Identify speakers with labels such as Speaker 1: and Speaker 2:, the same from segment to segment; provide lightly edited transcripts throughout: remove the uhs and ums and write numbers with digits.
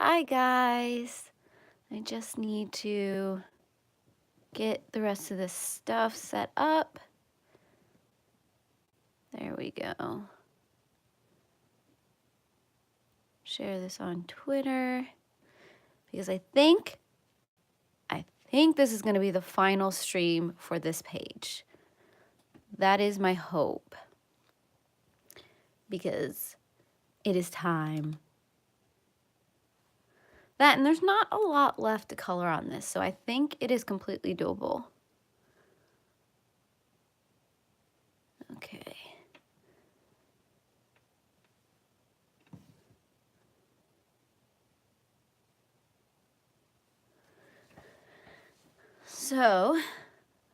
Speaker 1: Hi guys, I just need to get the rest of this stuff set up. There we go. Share this on Twitter because I think this is going to be the final stream for this page. That is my hope because it is time. That, and there's not a lot left to color on this, so I think it is completely doable. Okay. So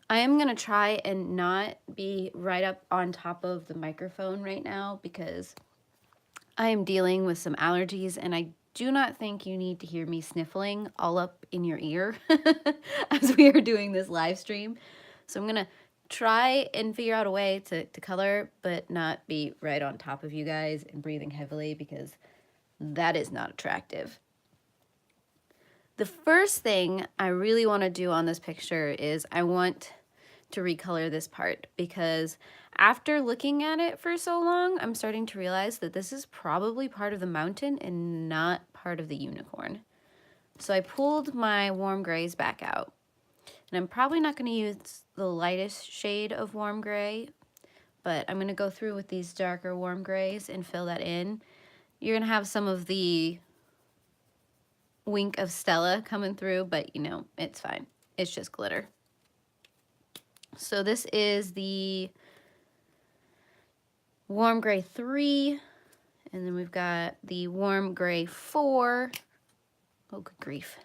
Speaker 1: I am going to try and not be right up on top of the microphone right now because I am dealing with some allergies and I do not think you need to hear me sniffling all up in your ear as we are doing this live stream. So I'm going to try and figure out a way to color but not be right on top of you guys and breathing heavily because that is not attractive. The first thing I really want to do on this picture is I want to recolor this part because after looking at it for so long, I'm starting to realize that this is probably part of the mountain and not part of the unicorn. So I pulled my warm grays back out. And I'm probably not going to use the lightest shade of warm gray, but I'm going to go through with these darker warm grays and fill that in. You're going to have some of the wink of Stella coming through, but you know, it's fine. It's just glitter. So this is the warm gray 3, and then we've got the warm gray 4. Oh, good grief.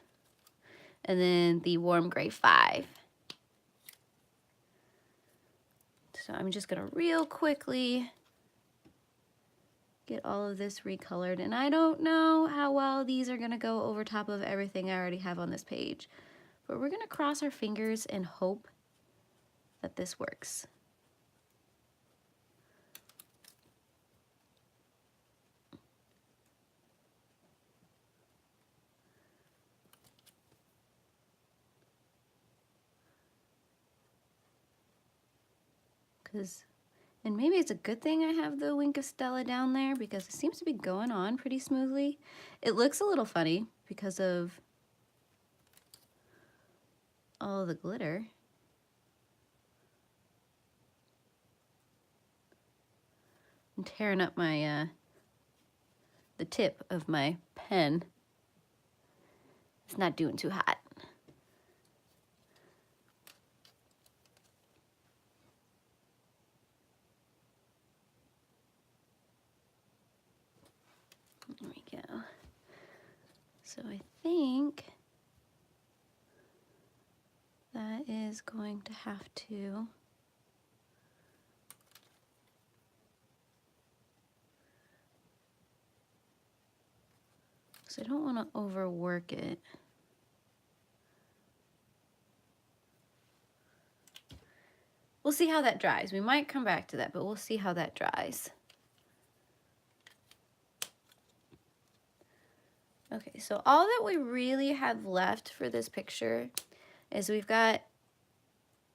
Speaker 1: And then the warm gray 5. So I'm just gonna real quickly get all of this recolored, and I don't know how well these are gonna go over top of everything I already have on this page, but we're gonna cross our fingers and hope that this works. And maybe it's a good thing I have the wink of Stella down there because it seems to be going on pretty smoothly. It looks a little funny because of all the glitter. I'm tearing up my the tip of my pen. It's not doing too hot. There we go. So I think that is going to have to I don't want to overwork it. We'll see how that dries. We might come back to that, but we'll see how that dries. Okay, so all that we really have left for this picture is we've got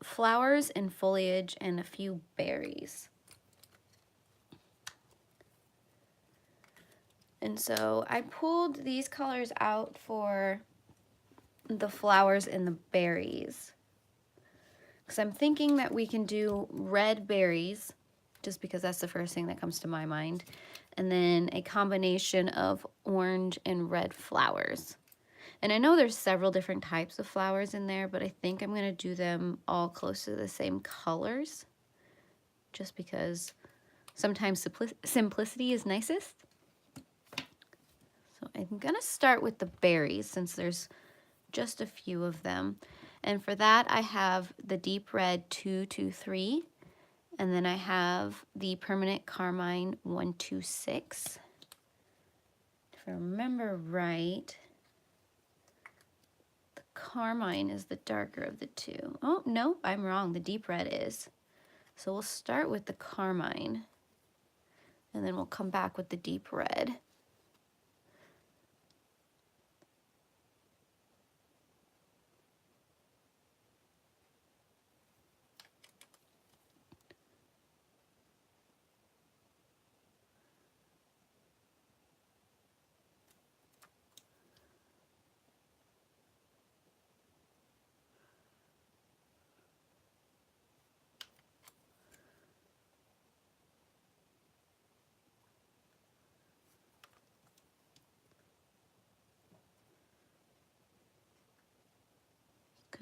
Speaker 1: flowers and foliage and a few berries. And so I pulled these colors out for the flowers and the berries, because I'm thinking that we can do red berries, just because that's the first thing that comes to my mind, and then a combination of orange and red flowers. And I know there's several different types of flowers in there, but I think I'm going to do them all close to the same colors, just because sometimes simplicity is nicest. So I'm going to start with the berries since there's just a few of them. And for that, I have the deep red 223, and then I have the permanent carmine 126. If I remember right, the carmine is the darker of the two. Oh, no, I'm wrong. The deep red is. So we'll start with the carmine, and then we'll come back with the deep red.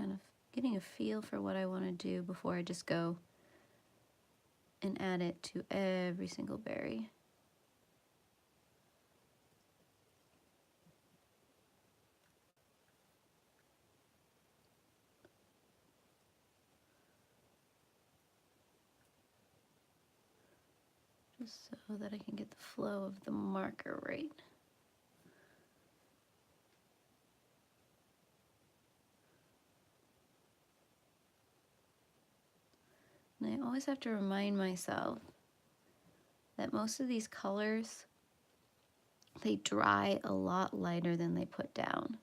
Speaker 1: kind of getting a feel for what I want to do before I just go and add it to every single berry. Just so that I can get the flow of the marker right. And I always have to remind myself that most of these colors, they dry a lot lighter than they put down.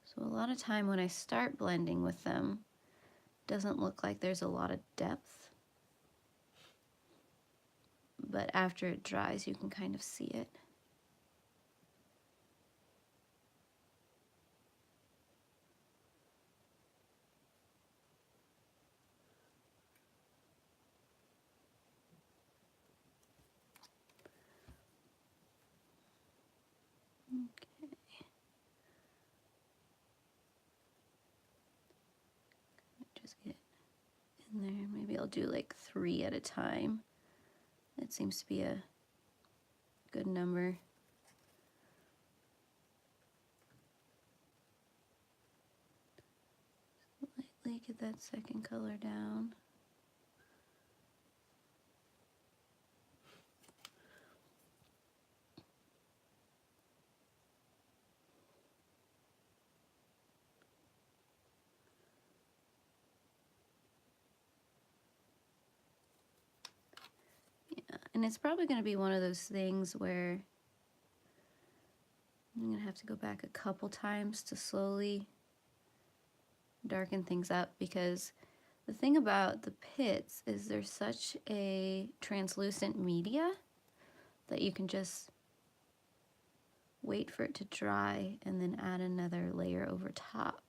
Speaker 1: So a lot of time when I start blending with them, it doesn't look like there's a lot of depth. But after it dries, you can kind of see it. Okay. Just get in there. Maybe I'll do like 3 at a time. That seems to be a good number. Lightly get that second color down. Yeah, and it's probably going to be one of those things where I'm going to have to go back a couple times to slowly darken things up, because the thing about the pits is they're such a translucent media that you can just wait for it to dry and then add another layer over top.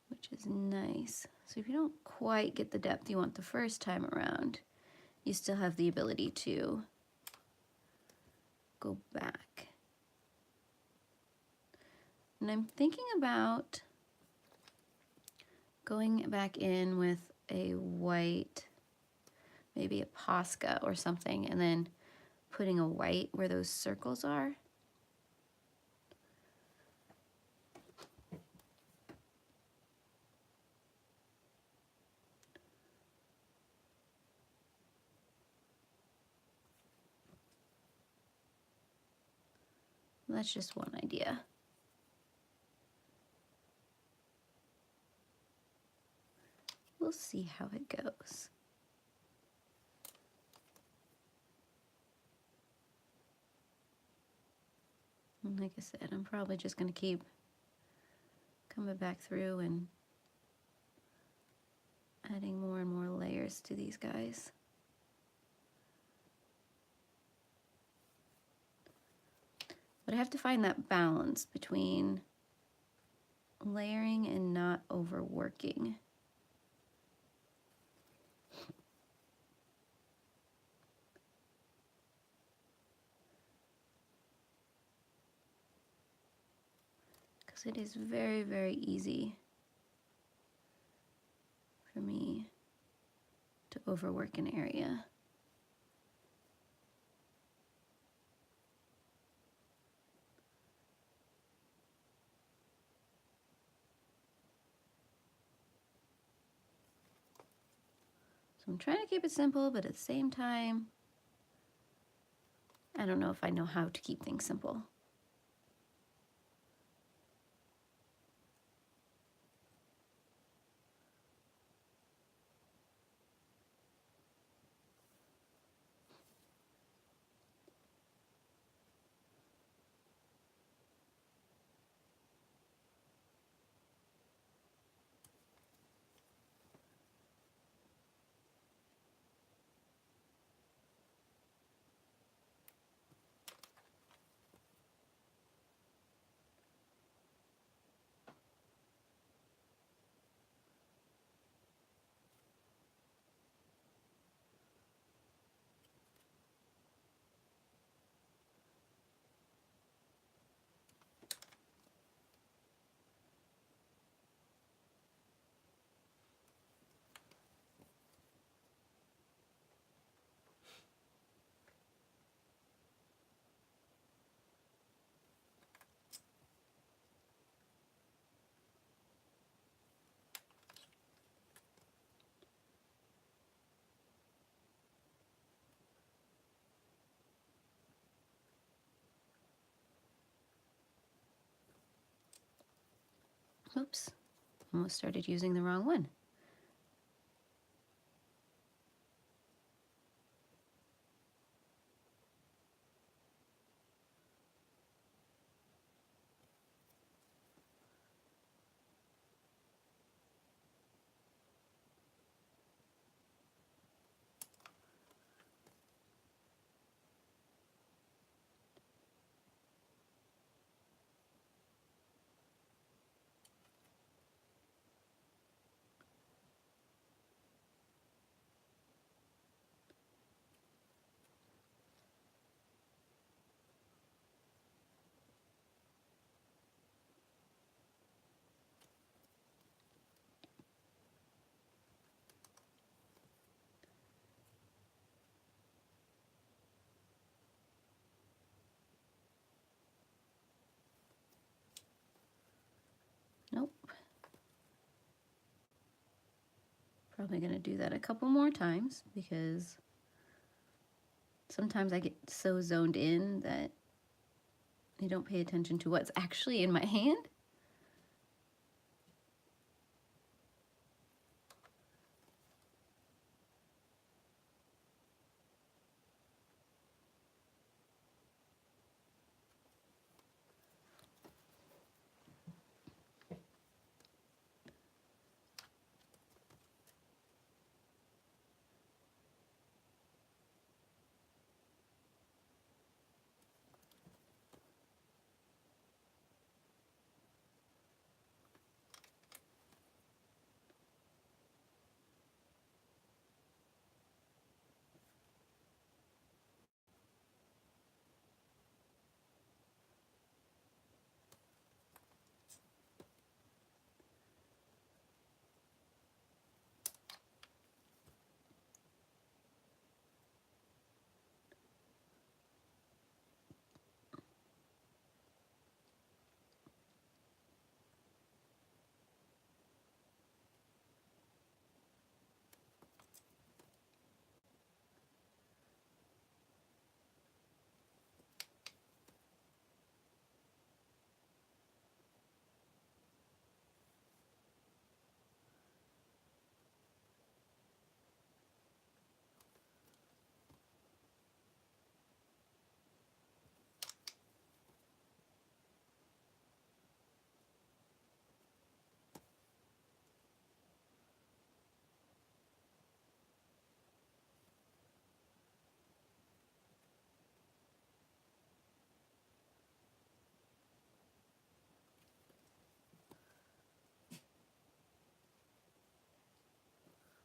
Speaker 1: Which is nice. So if you don't quite get the depth you want the first time around, you still have the ability to go back. And I'm thinking about going back in with a white, maybe a POSCA or something, and then putting a white where those circles are. That's just one idea. We'll see how it goes. And like I said, I'm probably just going to keep coming back through and adding more and more layers to these guys. But I have to find that balance between layering and not overworking. Because it is very, very easy for me to overwork an area. So I'm trying to keep it simple, but at the same time, I don't know if I know how to keep things simple. Oops, almost started using the wrong one. Nope. Probably gonna do that a couple more times because sometimes I get so zoned in that I don't pay attention to what's actually in my hand.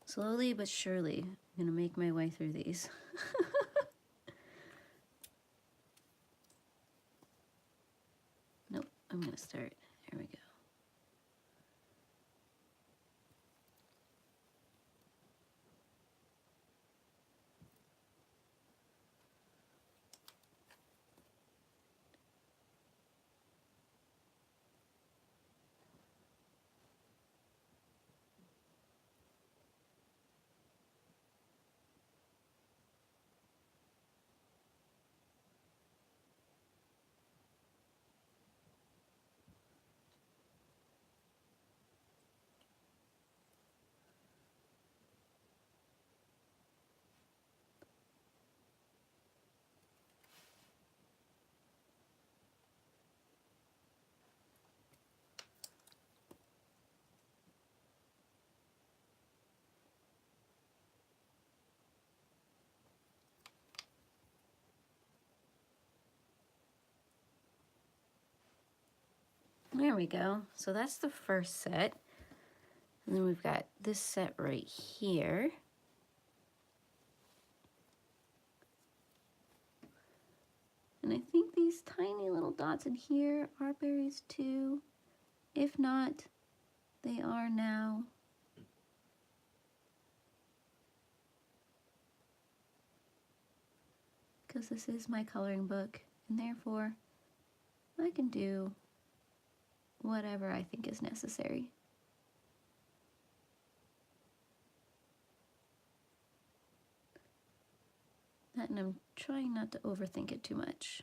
Speaker 1: Slowly but surely, I'm gonna make my way through these. Nope, I'm gonna start. Here we go. There we go. So that's the first set. And then we've got this set right here. And I think these tiny little dots in here are berries too. If not, they are now. Because this is my coloring book, and therefore I can do whatever I think is necessary. And I'm trying not to overthink it too much.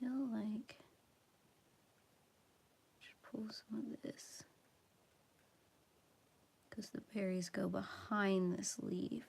Speaker 1: feel like I should pull some of this because the berries go behind this leaf.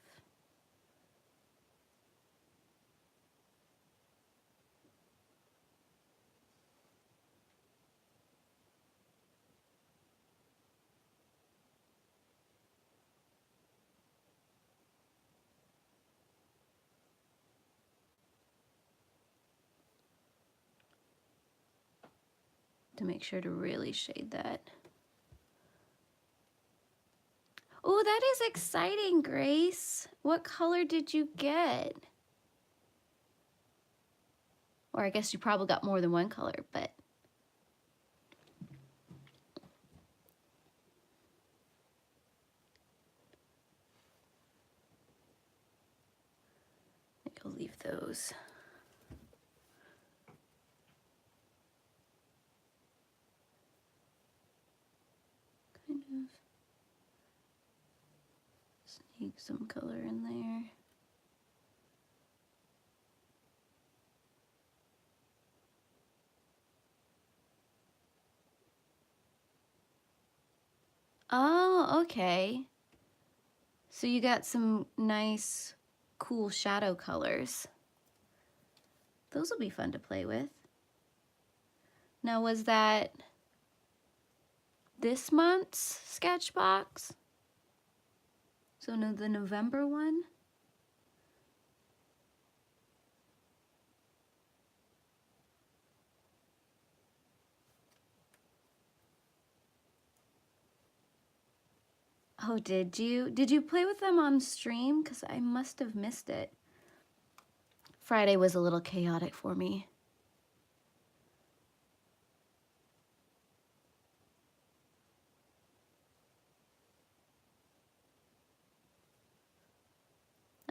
Speaker 1: To make sure to really shade that. Oh, that is exciting, Grace. What color did you get? Or I guess you probably got more than one color, but. I think I'll leave those. Kind of sneak some color in there. Oh, okay. So you got some nice, cool shadow colors. Those will be fun to play with. Now, was that this month's sketch box? So no, the November one? Oh, did you? Did you play with them on stream? Because I must have missed it. Friday was a little chaotic for me.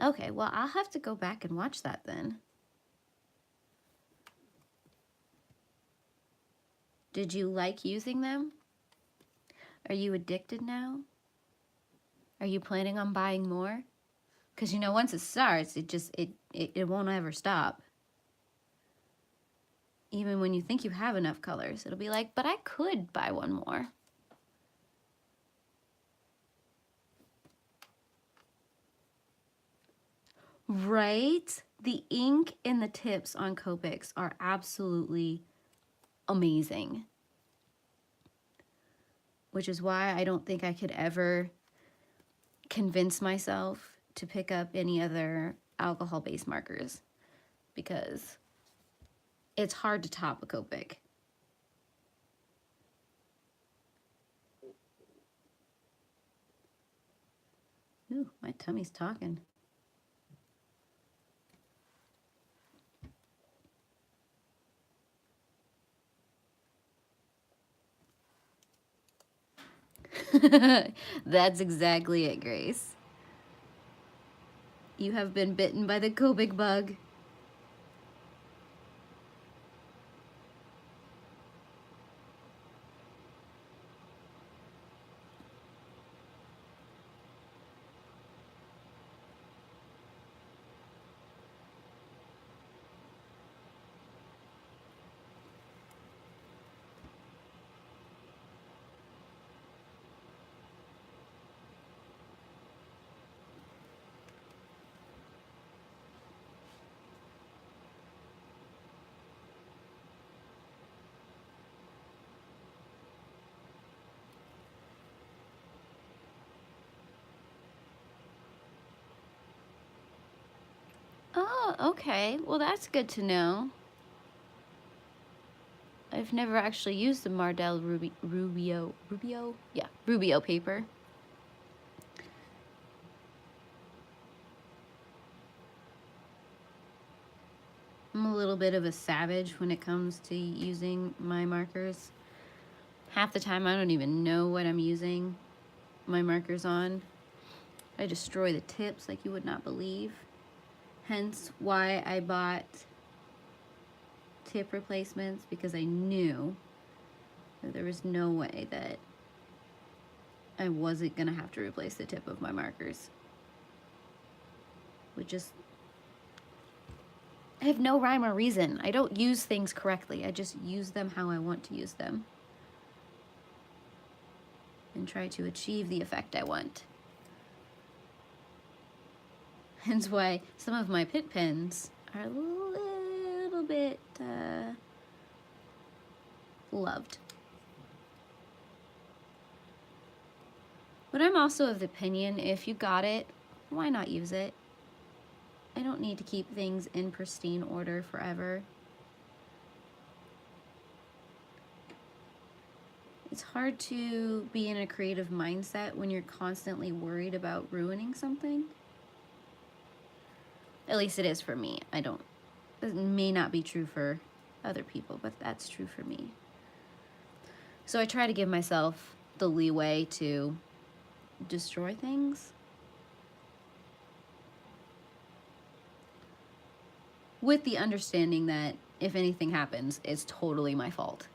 Speaker 1: Okay, well, I'll have to go back and watch that then. Did you like using them? Are you addicted now? Are you planning on buying more? Because, you know, once it starts, it won't ever stop. Even when you think you have enough colors, it'll be like, but I could buy one more. Right? The ink and the tips on Copics are absolutely amazing. Which is why I don't think I could ever convince myself to pick up any other alcohol-based markers, because it's hard to top a Copic. Ooh, my tummy's talking. That's exactly it, Grace. You have been bitten by the Copic bug. Oh, okay. Well, that's good to know. I've never actually used the Mardell Rubio paper. I'm a little bit of a savage when it comes to using my markers. Half the time I don't even know what I'm using my markers on. I destroy the tips like you would not believe. Hence why I bought tip replacements, because I knew that there was no way that I wasn't gonna have to replace the tip of my markers. Would just I have no rhyme or reason. I don't use things correctly. I just use them how I want to use them and try to achieve the effect I want. Hence why some of my PITT pens are a little bit loved. But I'm also of the opinion, if you got it, why not use it? I don't need to keep things in pristine order forever. It's hard to be in a creative mindset when you're constantly worried about ruining something. At least it is for me. It may not be true for other people, but that's true for me. So I try to give myself the leeway to destroy things with the understanding that if anything happens, it's totally my fault.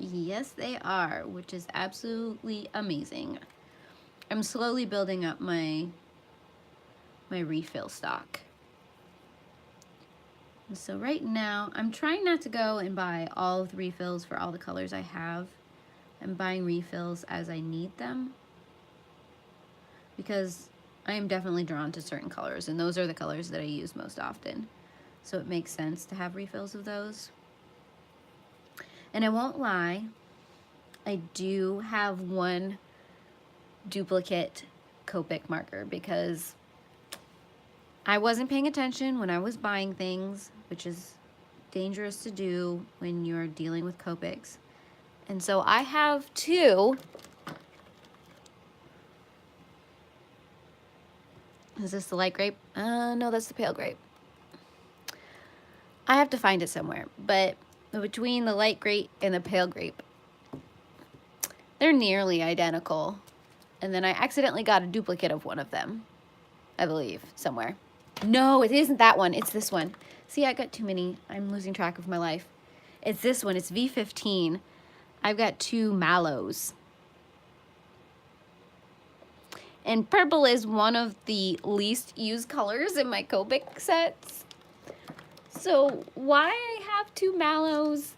Speaker 1: Yes, they are, which is absolutely amazing. I'm slowly building up my refill stock. And so right now, I'm trying not to go and buy all of the refills for all the colors I have. I'm buying refills as I need them, because I am definitely drawn to certain colors, and those are the colors that I use most often. So it makes sense to have refills of those. And I won't lie, I do have one duplicate Copic marker because I wasn't paying attention when I was buying things, which is dangerous to do when you're dealing with Copics. And so I have two. Is this the light grape? No, that's the pale grape. I have to find it somewhere, but between the light grape and the pale grape, they're nearly identical. And then I accidentally got a duplicate of one of them, I believe, somewhere. No, it isn't that one. It's this one. See, I got too many. I'm losing track of my life. It's this one. It's V15. I've got two mallows. And purple is one of the least used colors in my Copic sets. So why I have two mallows?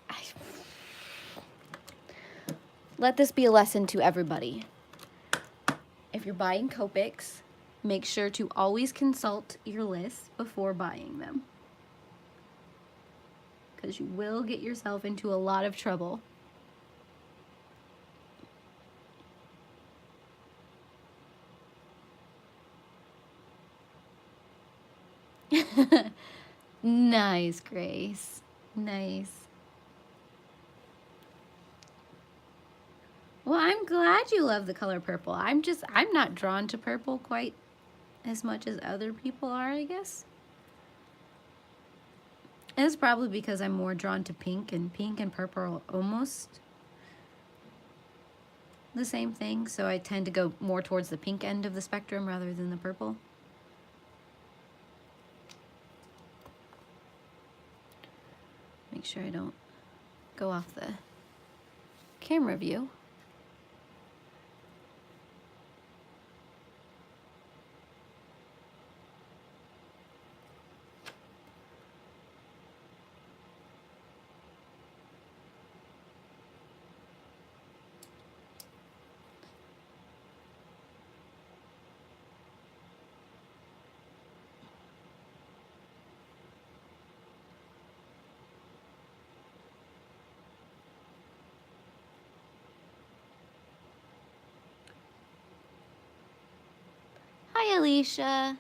Speaker 1: Let this be a lesson to everybody. If you're buying Copics, make sure to always consult your list before buying them, because you will get yourself into a lot of trouble. Nice, Grace. Nice. Well, I'm glad you love the color purple. I'm not drawn to purple quite as much as other people are, I guess. And it's probably because I'm more drawn to pink and purple are almost the same thing. So I tend to go more towards the pink end of the spectrum rather than the purple. Make sure I don't go off the camera view. Hi, Alicia.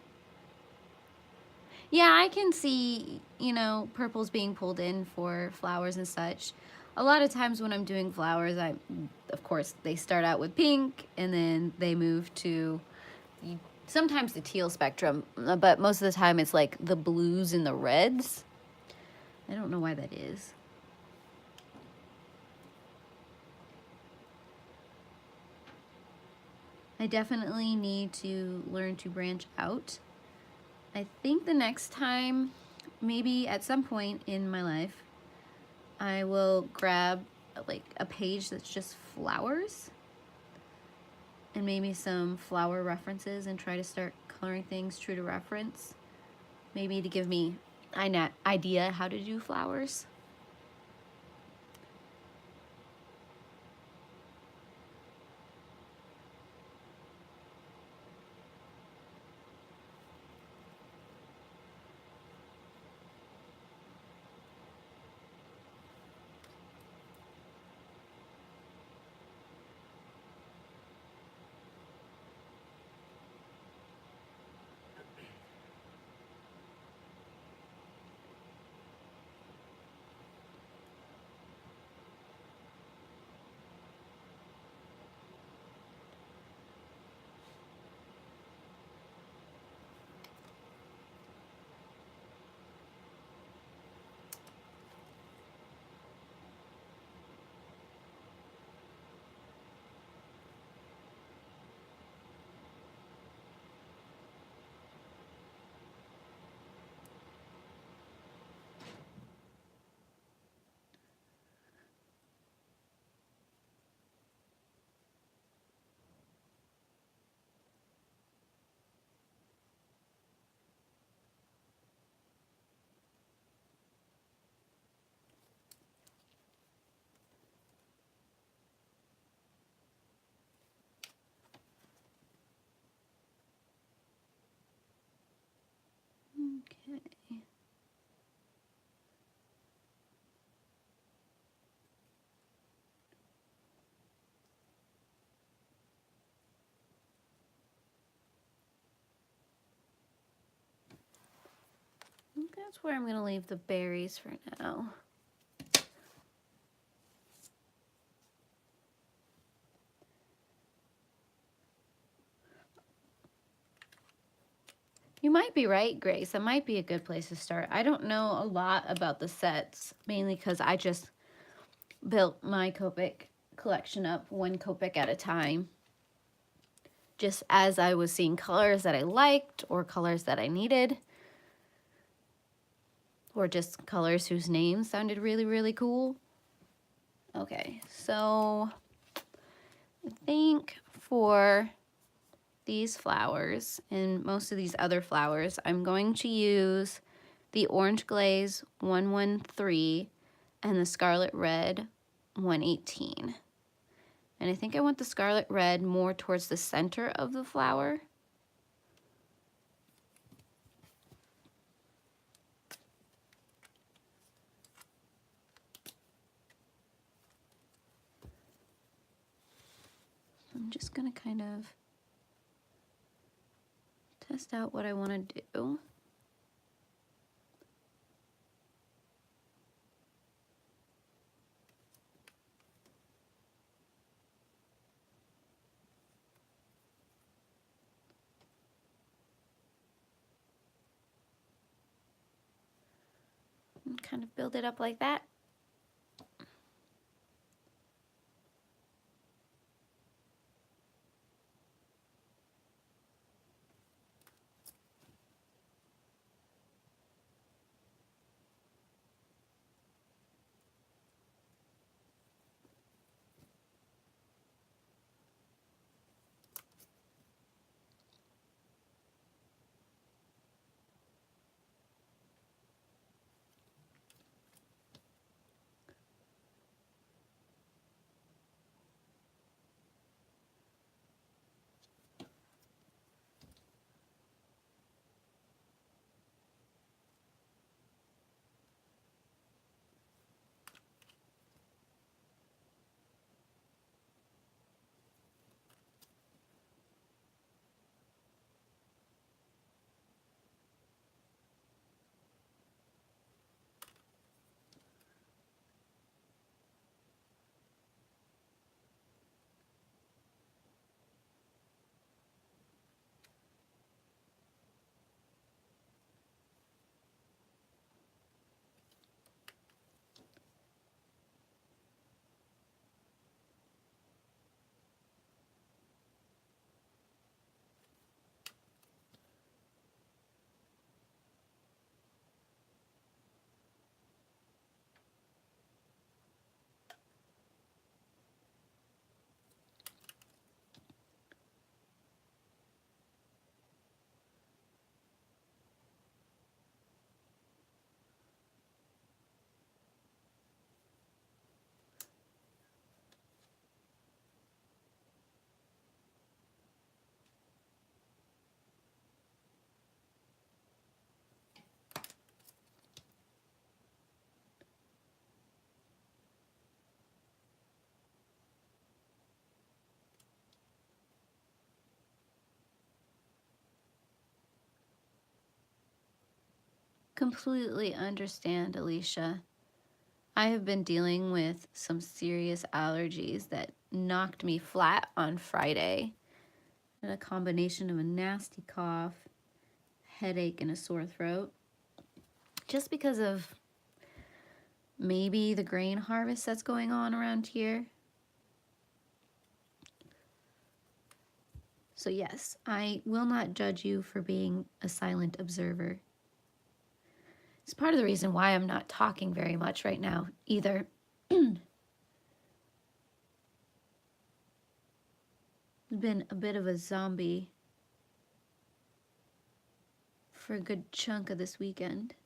Speaker 1: Yeah, I can see, you know, purples being pulled in for flowers and such. A lot of times when I'm doing flowers, of course, they start out with pink and then they move to sometimes the teal spectrum, but most of the time it's like the blues and the reds. I don't know why that is. I definitely need to learn to branch out. I think the next time, maybe at some point in my life, I will grab like a page that's just flowers and maybe some flower references and try to start coloring things true to reference. Maybe to give me an idea how to do flowers. Okay. I think that's where I'm going to leave the berries for now. You might be right, Grace. That might be a good place to start. I don't know a lot about the sets, mainly because I just built my Copic collection up one Copic at a time. Just as I was seeing colors that I liked or colors that I needed. Or just colors whose names sounded really, really cool. Okay, so I think for these flowers and most of these other flowers, I'm going to use the Orange Glaze 113 and the Scarlet Red 118. And I think I want the Scarlet Red more towards the center of the flower. I'm just gonna kind of test out what I want to do. And kind of build it up like that. completely understand, Alicia. I have been dealing with some serious allergies that knocked me flat on Friday. And a combination of a nasty cough, headache, and a sore throat. Just because of maybe the grain harvest that's going on around here. So yes, I will not judge you for being a silent observer. It's part of the reason why I'm not talking very much right now either. Been a bit of a zombie for a good chunk of this weekend.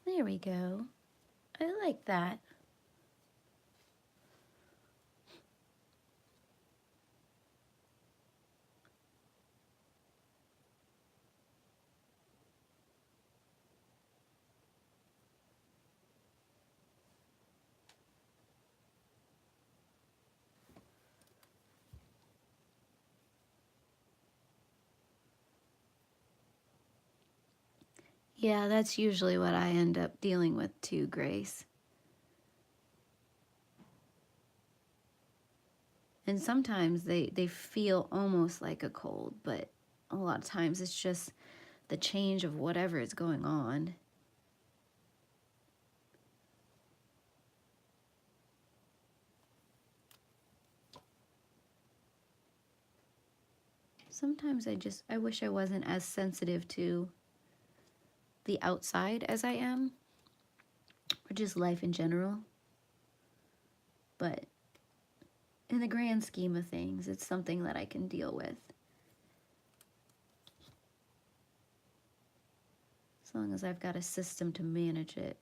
Speaker 1: There we go. I like that. Yeah, that's usually what I end up dealing with too, Grace. And sometimes they feel almost like a cold, but a lot of times it's just the change of whatever is going on. Sometimes I wish I wasn't as sensitive to the outside as I am, or just life in general. But in the grand scheme of things, it's something that I can deal with. As long as I've got a system to manage it.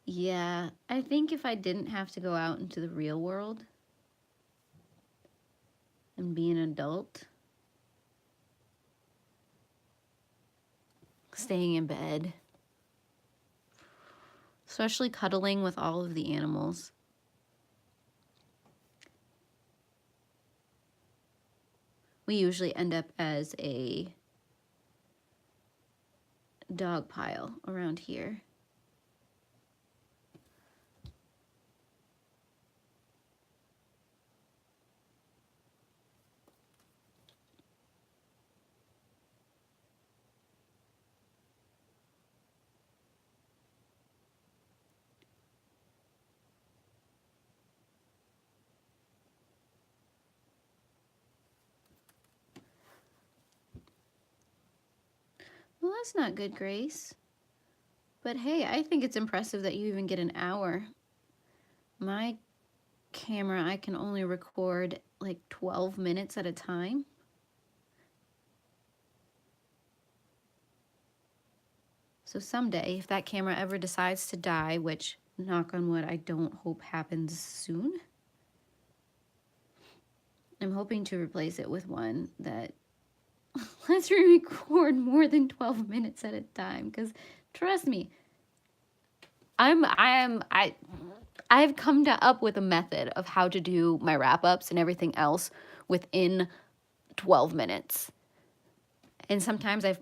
Speaker 1: Yeah, I think if I didn't have to go out into the real world and be an adult, staying in bed, especially cuddling with all of the animals. We usually end up as a dog pile around here. Well, that's not good, Grace. But hey, I think it's impressive that you even get an hour. My camera, I can only record like 12 minutes at a time. So someday, if that camera ever decides to die, which, knock on wood, I don't hope happens soon, I'm hoping to replace it with one that lets me record more than 12 minutes at a time. Because trust me, I've come up with a method of how to do my wrap-ups and everything else within 12 minutes. And sometimes I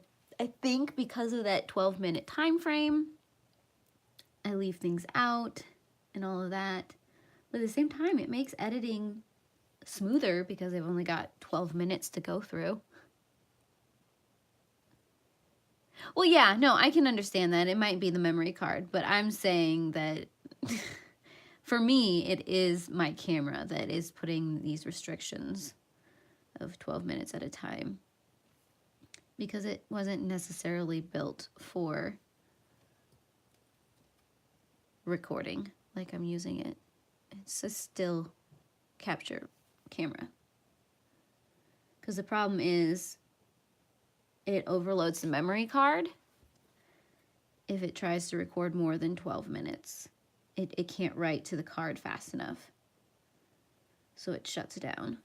Speaker 1: think because of that 12-minute time frame, I leave things out and all of that. But at the same time, it makes editing smoother because I've only got 12 minutes to go through. Well, yeah, no, I can understand that. It might be the memory card, but I'm saying that for me, it is my camera that is putting these restrictions of 12 minutes at a time, because it wasn't necessarily built for recording like I'm using it. It's a still capture camera. Because the problem is it overloads the memory card if it tries to record more than 12 minutes. It can't write to the card fast enough, so it shuts down.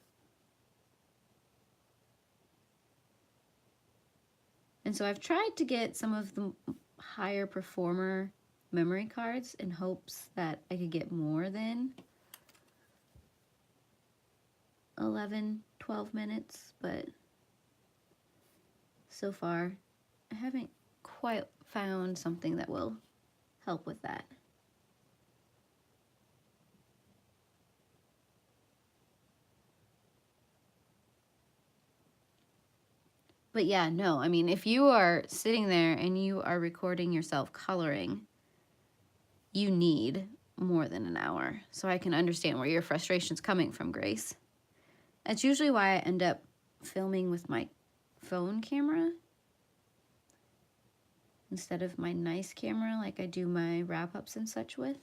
Speaker 1: And so I've tried to get some of the higher performer memory cards in hopes that I could get more than 11, 12 minutes, but so far I haven't quite found something that will help with that. But yeah, no, I mean, if you are sitting there and you are recording yourself coloring, you need more than an hour. So I can understand where your frustration's coming from, Grace. That's usually why I end up filming with my phone camera instead of my nice camera like I do my wrap-ups and such with.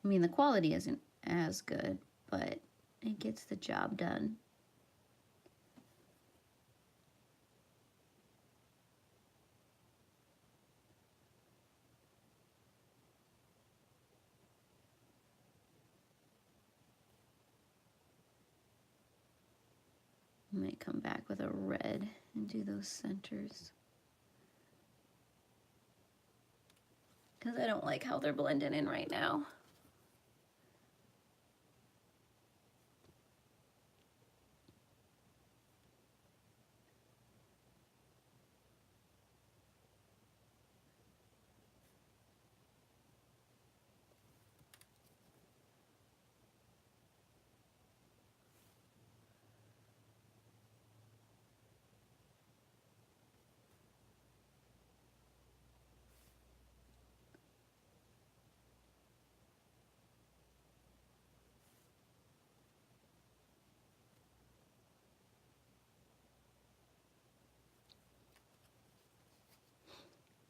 Speaker 1: I mean, the quality isn't as good, but it gets the job done. I might come back with a red and do those centers, because I don't like how they're blending in right now.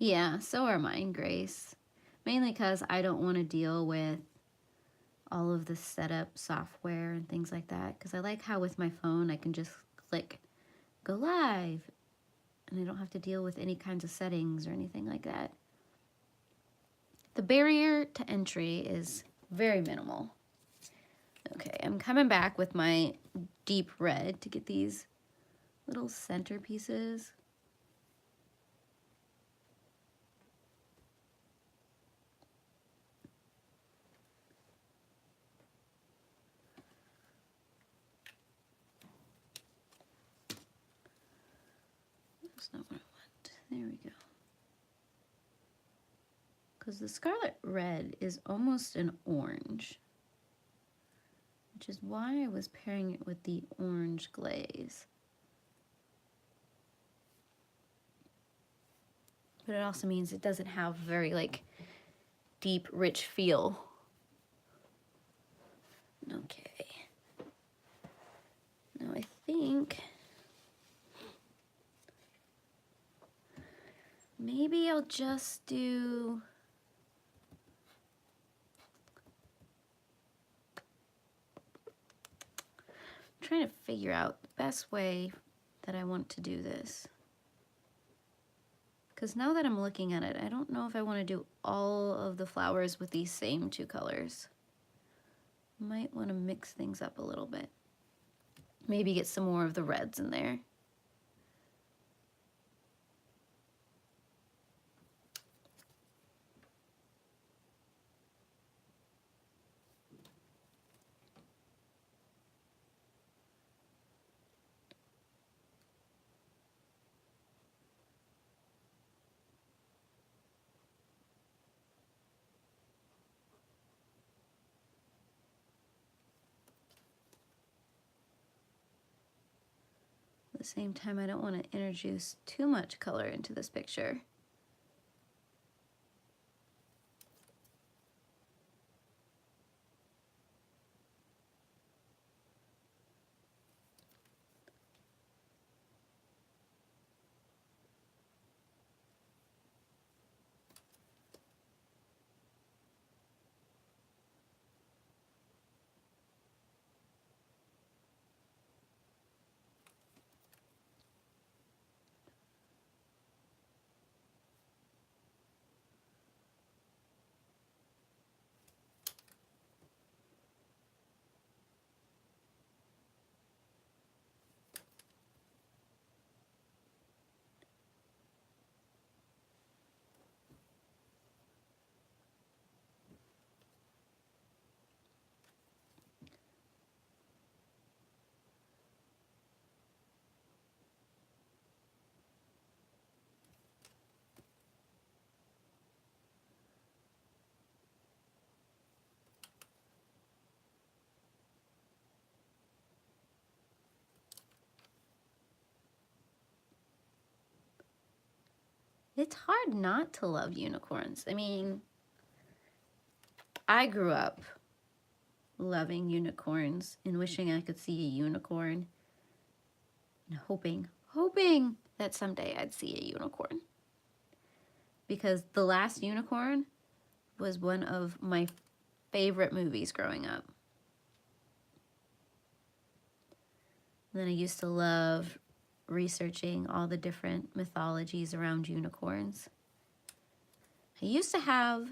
Speaker 1: Yeah, so are mine, Grace. Mainly because I don't want to deal with all of the setup software and things like that. Because I like how with my phone I can just click go live and I don't have to deal with any kinds of settings or anything like that. The barrier to entry is very minimal. Okay, I'm coming back with my deep red to get these little center pieces. That's not what I want. There we go. Because the scarlet red is almost an orange, which is why I was pairing it with the orange glaze. But it also means it doesn't have very like deep, rich feel. Okay. Now I think maybe I'll just do trying to figure out the best way that I want to do this. Because now that I'm looking at it, I don't know if I want to do all of the flowers with these same two colors. Might want to mix things up a little bit. Maybe get some more of the reds in there. At the same time, I don't want to introduce too much color into this picture. It's hard not to love unicorns. I mean, I grew up loving unicorns and wishing I could see a unicorn and hoping that someday I'd see a unicorn. Because The Last Unicorn was one of my favorite movies growing up. And then I used to love researching all the different mythologies around unicorns. I used to have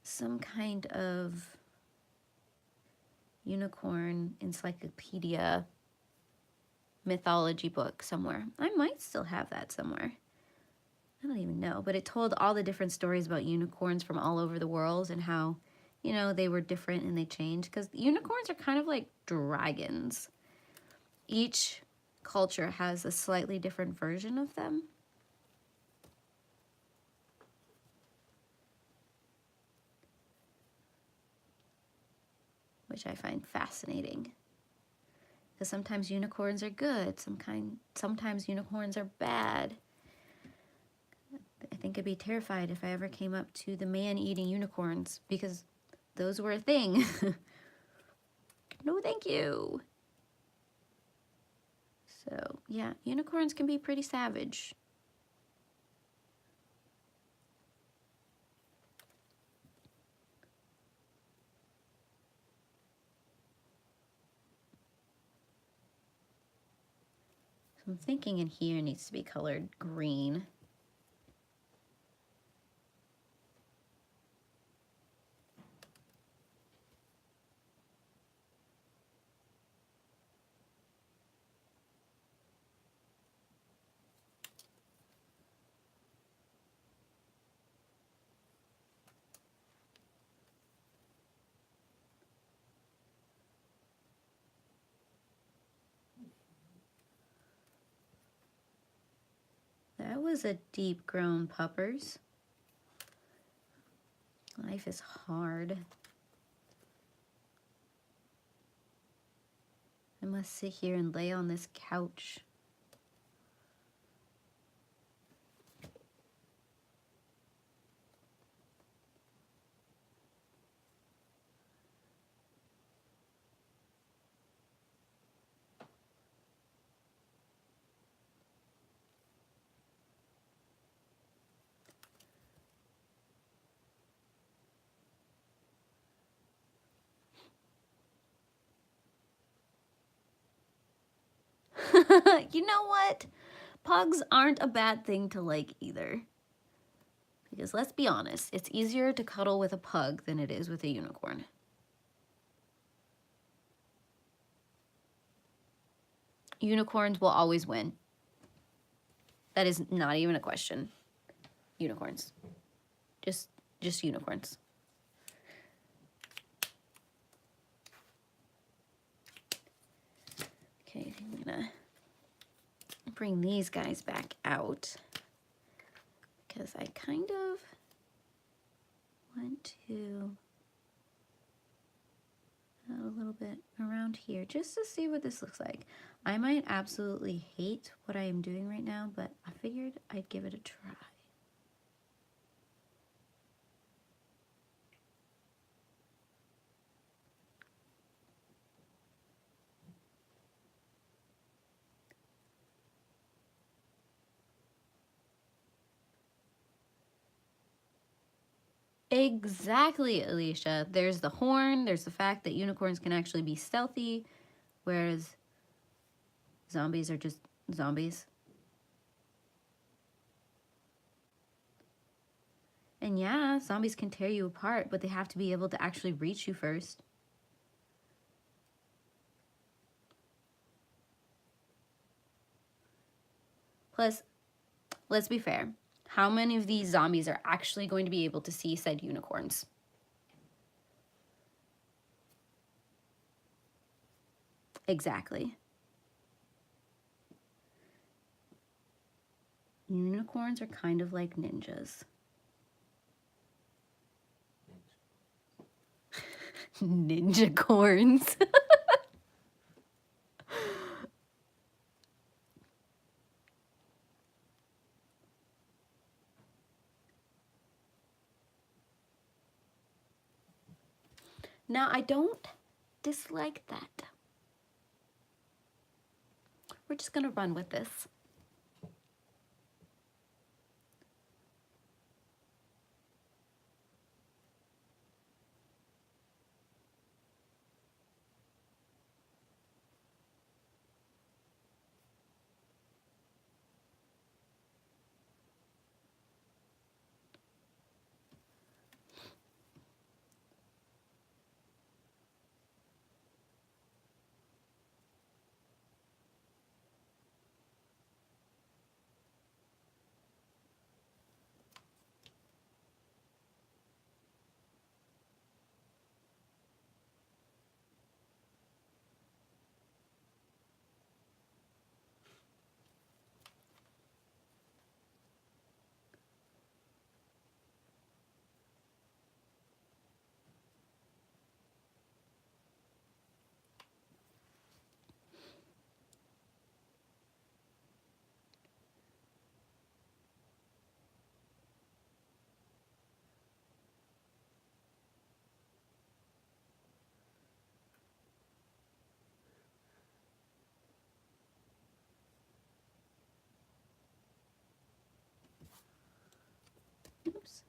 Speaker 1: some kind of unicorn encyclopedia mythology book somewhere. I might still have that somewhere. I don't even know, but it told all the different stories about unicorns from all over the world and how, you know, they were different and they changed, because unicorns are kind of like dragons. Each culture has a slightly different version of them. Which I find fascinating. Because sometimes unicorns are good, sometimes unicorns are bad. I think I'd be terrified if I ever came up to the man-eating unicorns, because those were a thing. No, thank you. So, yeah, unicorns can be pretty savage. So I'm thinking in here needs to be colored green. That was a deep grown puppers. Life is hard. I must sit here and lay on this couch. You know what? Pugs aren't a bad thing to like either. Because let's be honest, it's easier to cuddle with a pug than it is with a unicorn. Unicorns will always win. That is not even a question. Unicorns. Just unicorns. Okay, I'm gonna bring these guys back out because I kind of want to, a little bit around here just to see what this looks like. I might absolutely hate what I am doing right now, but I figured I'd give it a try. Exactly, Alicia. There's the horn, there's the fact that unicorns can actually be stealthy, whereas zombies are just zombies. And yeah, zombies can tear you apart, but they have to be able to actually reach you first. Plus, let's be fair. How many of these zombies are actually going to be able to see said unicorns? Exactly. Unicorns are kind of like ninjas. Ninja corns. Now, I don't dislike that. We're just gonna run with this. Oops.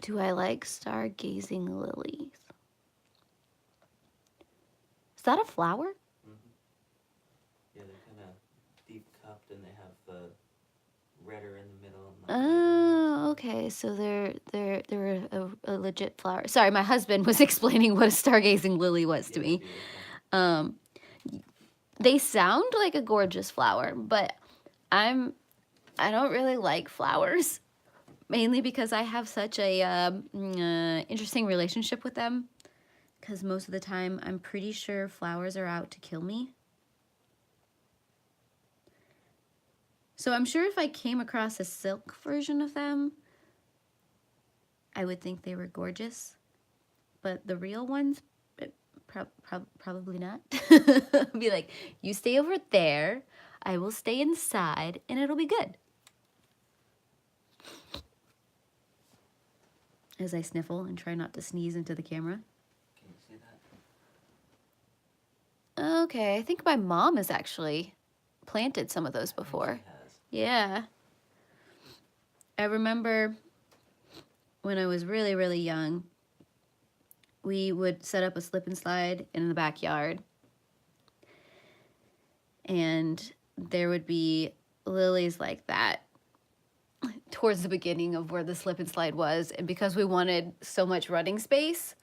Speaker 1: Do I like stargazing lilies? Is that a flower?
Speaker 2: Mm-hmm. Yeah, they're kind of deep cupped and they have the redder in the middle. And the
Speaker 1: Oh, okay. So they're a legit flower. Sorry, my husband was explaining what a stargazing lily was to me. Um, they sound like a gorgeous flower, but I don't really like flowers, mainly because I have such a interesting relationship with them. Because most of the time, I'm pretty sure flowers are out to kill me. So I'm sure if I came across a silk version of them, I would think they were gorgeous. But the real ones, probably not. Be like, you stay over there, I will stay inside, and it'll be good. As I sniffle and try not to sneeze into the camera.
Speaker 2: Can you see that?
Speaker 1: Okay, I think my mom has actually planted some of those before.
Speaker 2: She has.
Speaker 1: Yeah. I remember when I was really, really young, we would set up a slip and slide in the backyard, and there would be lilies like that towards the beginning of where the slip and slide was. And because we wanted so much running space,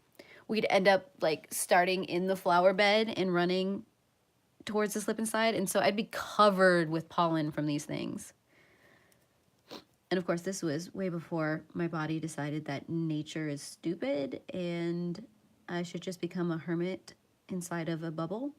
Speaker 1: we'd end up like starting in the flower bed and running towards the slip and slide. And so I'd be covered with pollen from these things. And of course, this was way before my body decided that nature is stupid and I should just become a hermit inside of a bubble.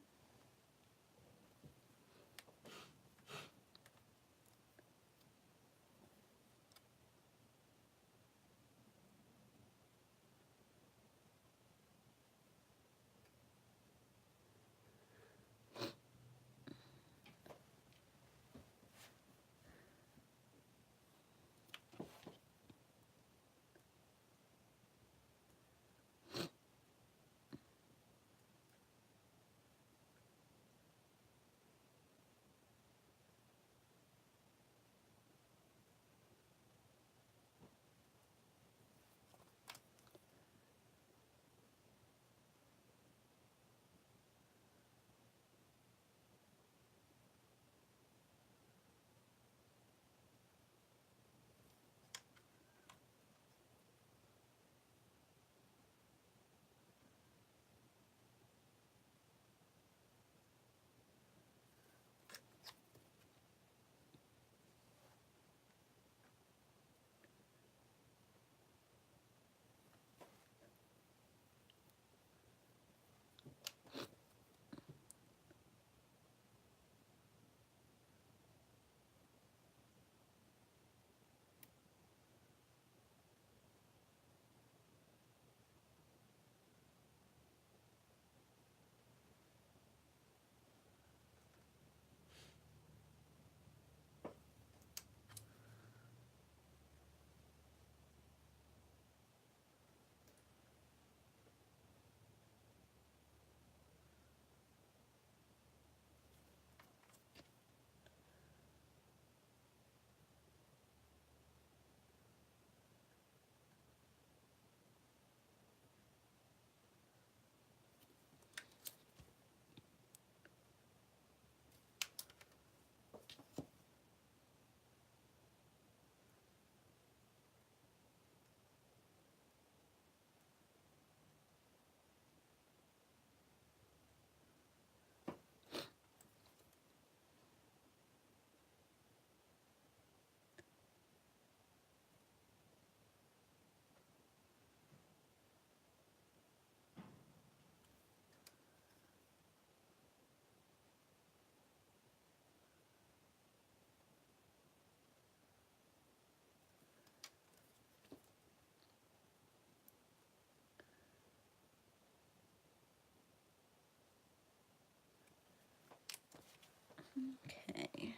Speaker 1: Okay.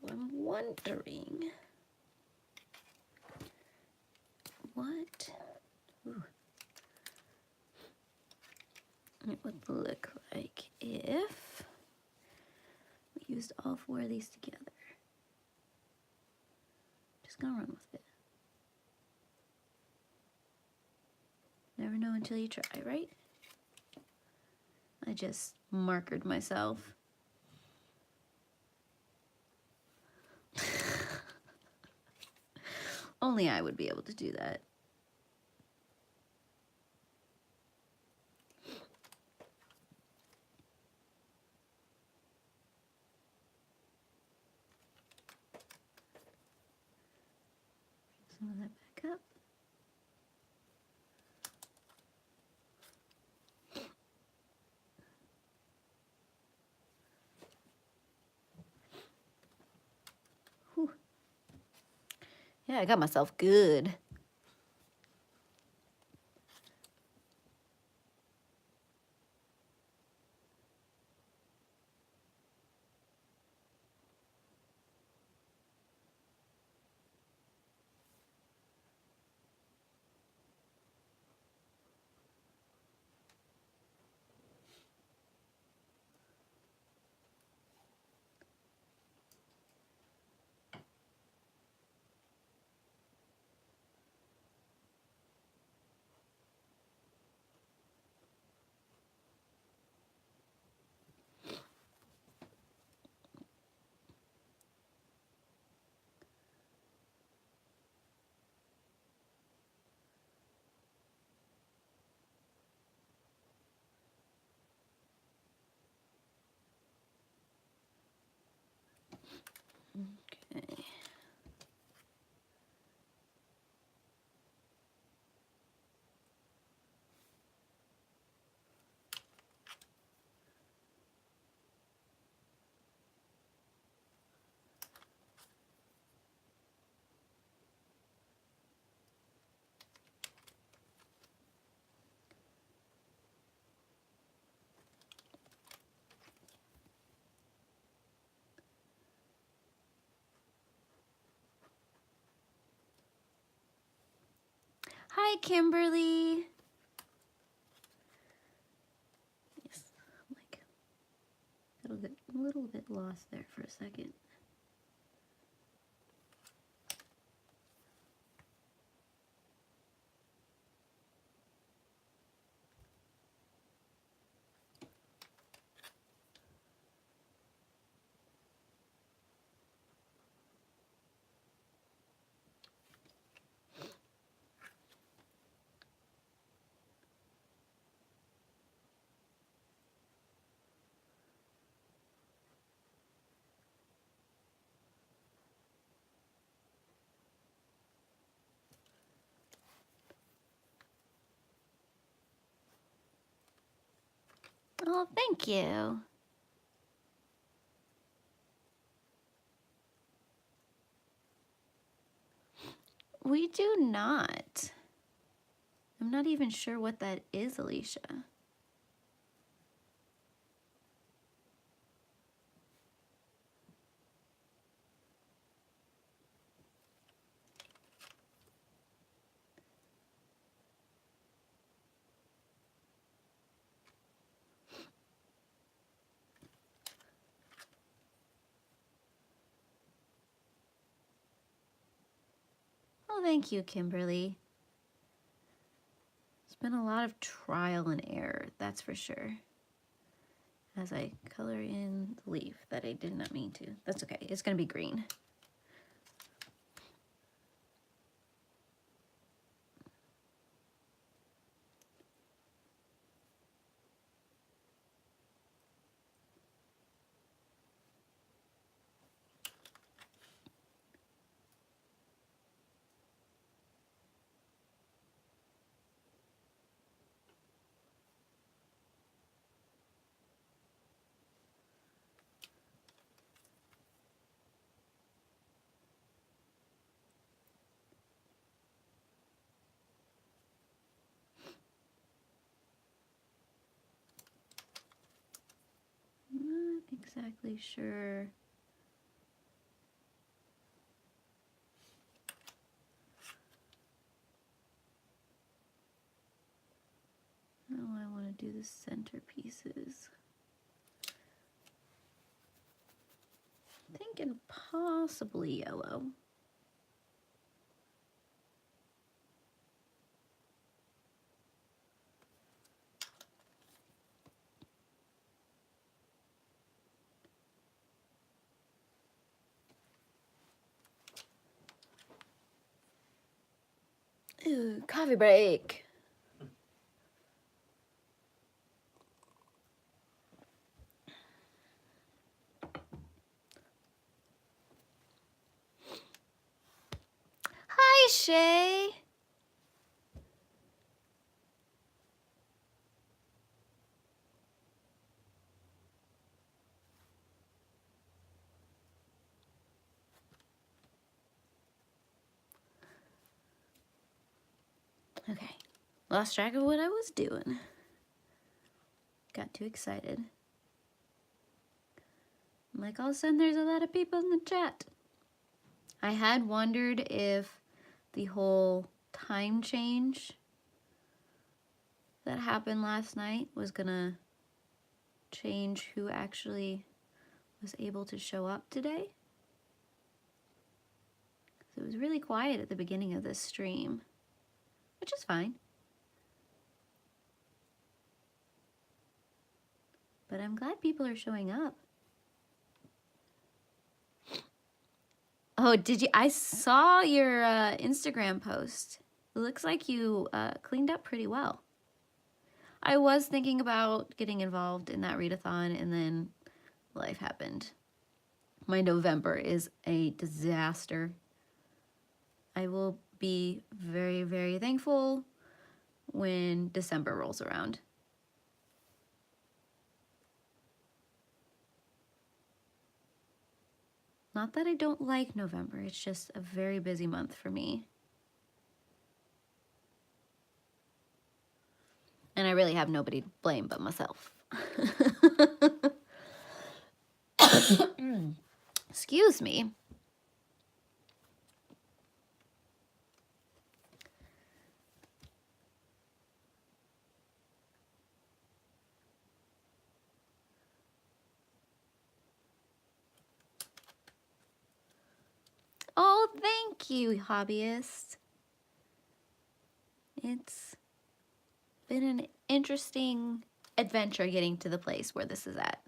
Speaker 1: I'm wondering what it would look like if we used all 4 of these together. Just gonna run with it. Never know until you try, right? I just markered myself. Only I would be able to do that. Some of that back up. Whew. Yeah, I got myself good. Hi, Kimberly. Yes, like a little bit lost there for a second. Oh, thank you. We do not. I'm not even sure what that is, Alicia. Oh, thank you, Kimberly. It's been a lot of trial and error, that's for sure. As I color in the leaf that I did not mean to. That's okay, it's gonna be green. Not exactly sure. How I want to do the center pieces. Thinking possibly yellow. Ooh, coffee break. Hi, Shay. Okay, lost track of what I was doing. Got too excited. I'm like, all of a sudden there's a lot of people in the chat. I had wondered if the whole time change that happened last night was gonna change who actually was able to show up today. It was really quiet at the beginning of this stream, which is fine. But I'm glad people are showing up. Oh, did you? I saw your Instagram post. It looks like you cleaned up pretty well. I was thinking about getting involved in that readathon, and then life happened. My November is a disaster. I will be very, very thankful when December rolls around. Not that I don't like November, it's just a very busy month for me. And I really have nobody to blame but myself. Excuse me. Thank you, hobbyist. It's been an interesting adventure getting to the place where this is at.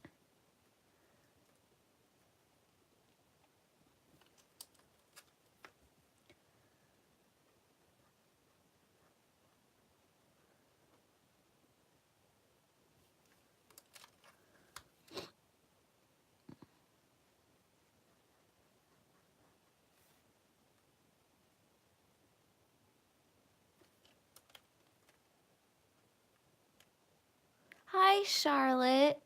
Speaker 1: Hi, Charlotte.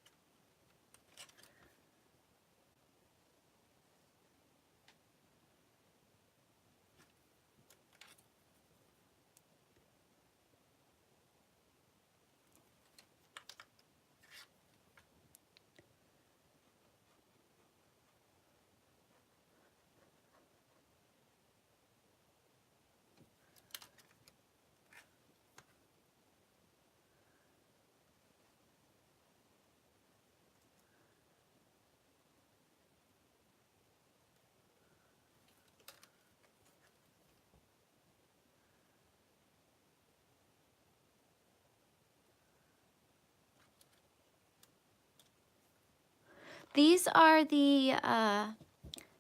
Speaker 1: These are the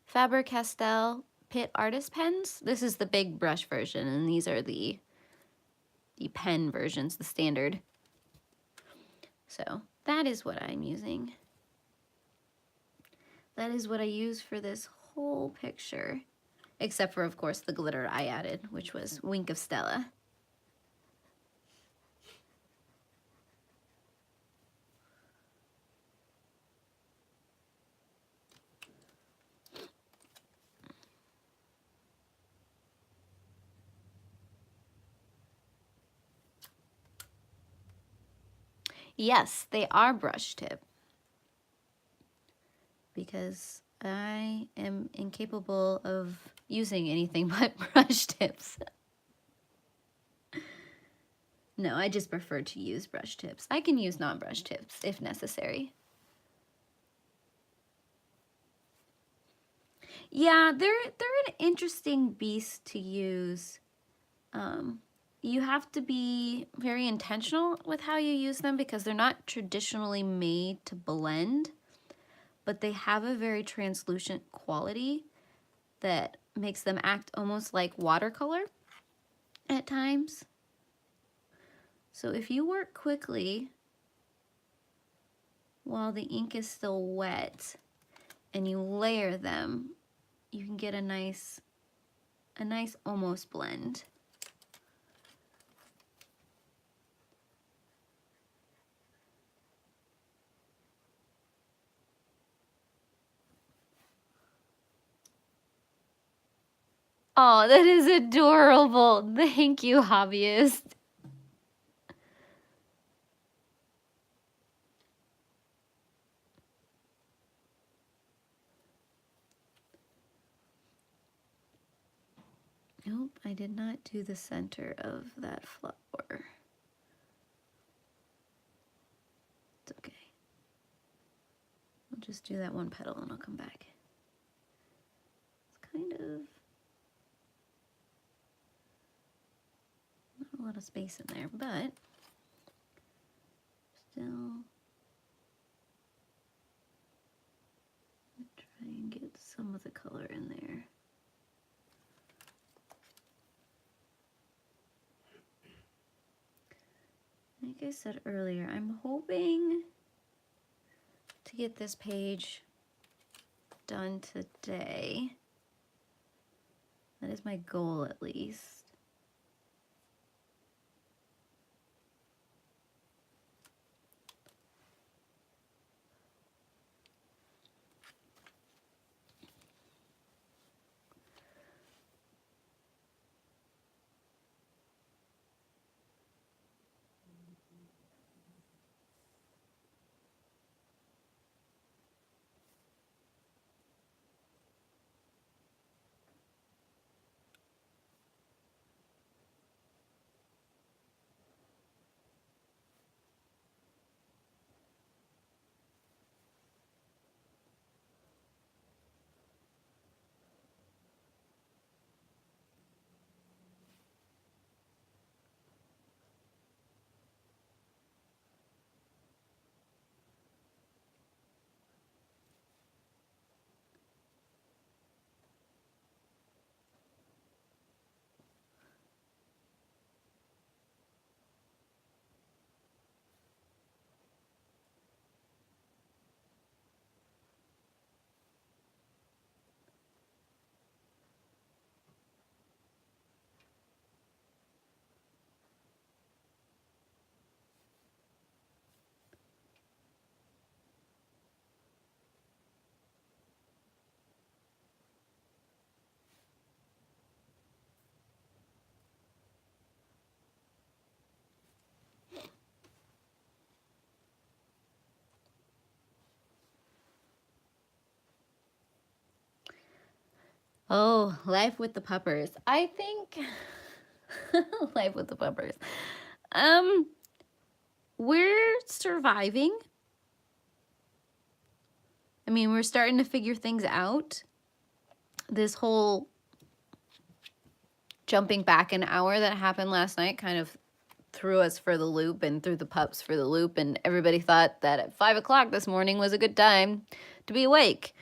Speaker 1: Faber-Castell PITT artist pens. This is the big brush version, and these are the pen versions, the standard. So that is what I'm using. That is what I use for this whole picture, except for, of course, the glitter I added, which was Wink of Stella. Yes, they are brush tip, because I am incapable of using anything but brush tips. No, I just prefer to use brush tips. I can use non-brush tips if necessary. Yeah, they're an interesting beast to use. You have to be very intentional with how you use them because they're not traditionally made to blend, but they have a very translucent quality that makes them act almost like watercolor at times. So if you work quickly while the ink is still wet and you layer them, you can get a nice almost blend. Oh, that is adorable. Thank you, hobbyist. Nope, I did not do the center of that flower. It's okay. I'll just do that one petal and I'll come back. It's kind of not a lot of space in there, but still try and get some of the color in there. Like I said earlier, I'm hoping to get this page done today. That is my goal, at least. Oh, life with the puppers. I think life with the puppers. We're surviving. I mean, we're starting to figure things out. This whole jumping back an hour that happened last night kind of threw us for the loop and threw the pups for the loop, and everybody thought that at 5 o'clock this morning was a good time to be awake,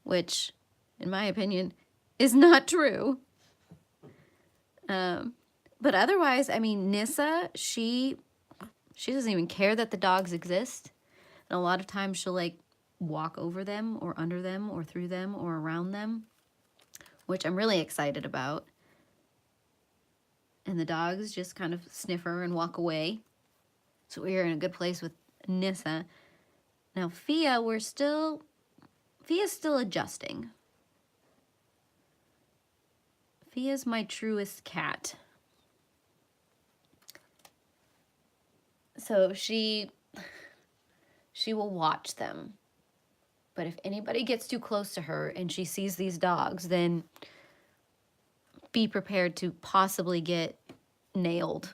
Speaker 1: which, in my opinion, is not true. But otherwise, I mean, Nissa, she doesn't even care that the dogs exist. And a lot of times she'll like walk over them or under them or through them or around them, which I'm really excited about. And the dogs just kind of sniff her and walk away. So we're in a good place with Nissa. Now Fia, Fia's still adjusting. Fia's my truest cat. So she will watch them. But if anybody gets too close to her and she sees these dogs, then be prepared to possibly get nailed.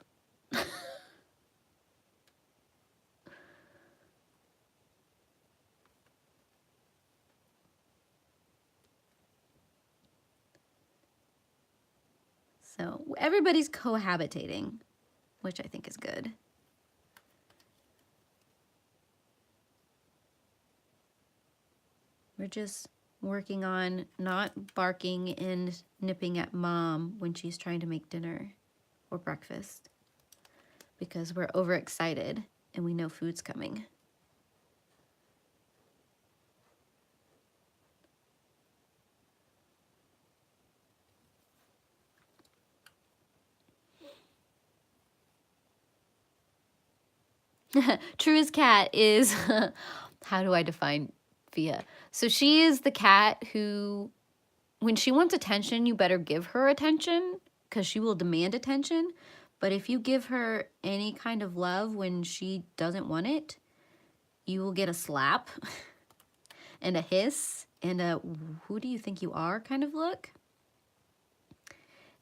Speaker 1: So everybody's cohabitating, which I think is good. We're just working on not barking and nipping at mom when she's trying to make dinner or breakfast, because we're overexcited and we know food's coming. Truest cat is, how do I define Fia? So she is the cat who, when she wants attention, you better give her attention because she will demand attention. But if you give her any kind of love when she doesn't want it, you will get a slap and a hiss and a who do you think you are kind of look.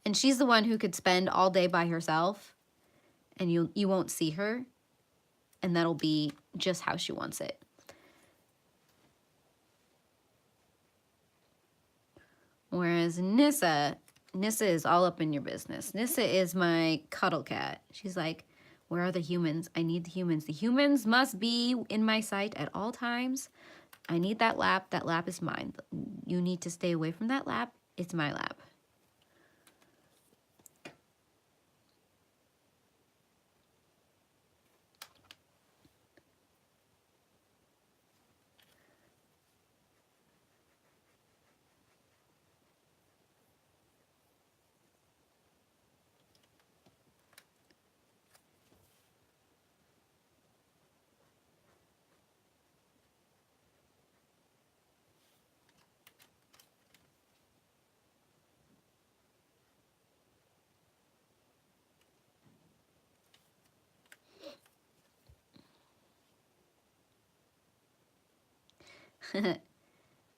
Speaker 1: And she's the one who could spend all day by herself and you won't see her, and that'll be just how she wants it. Whereas Nissa is all up in your business. Nissa is my cuddle cat. She's like, where are the humans? I need the humans. The humans must be in my sight at all times. I need that lap. That lap is mine. You need to stay away from that lap. It's my lap.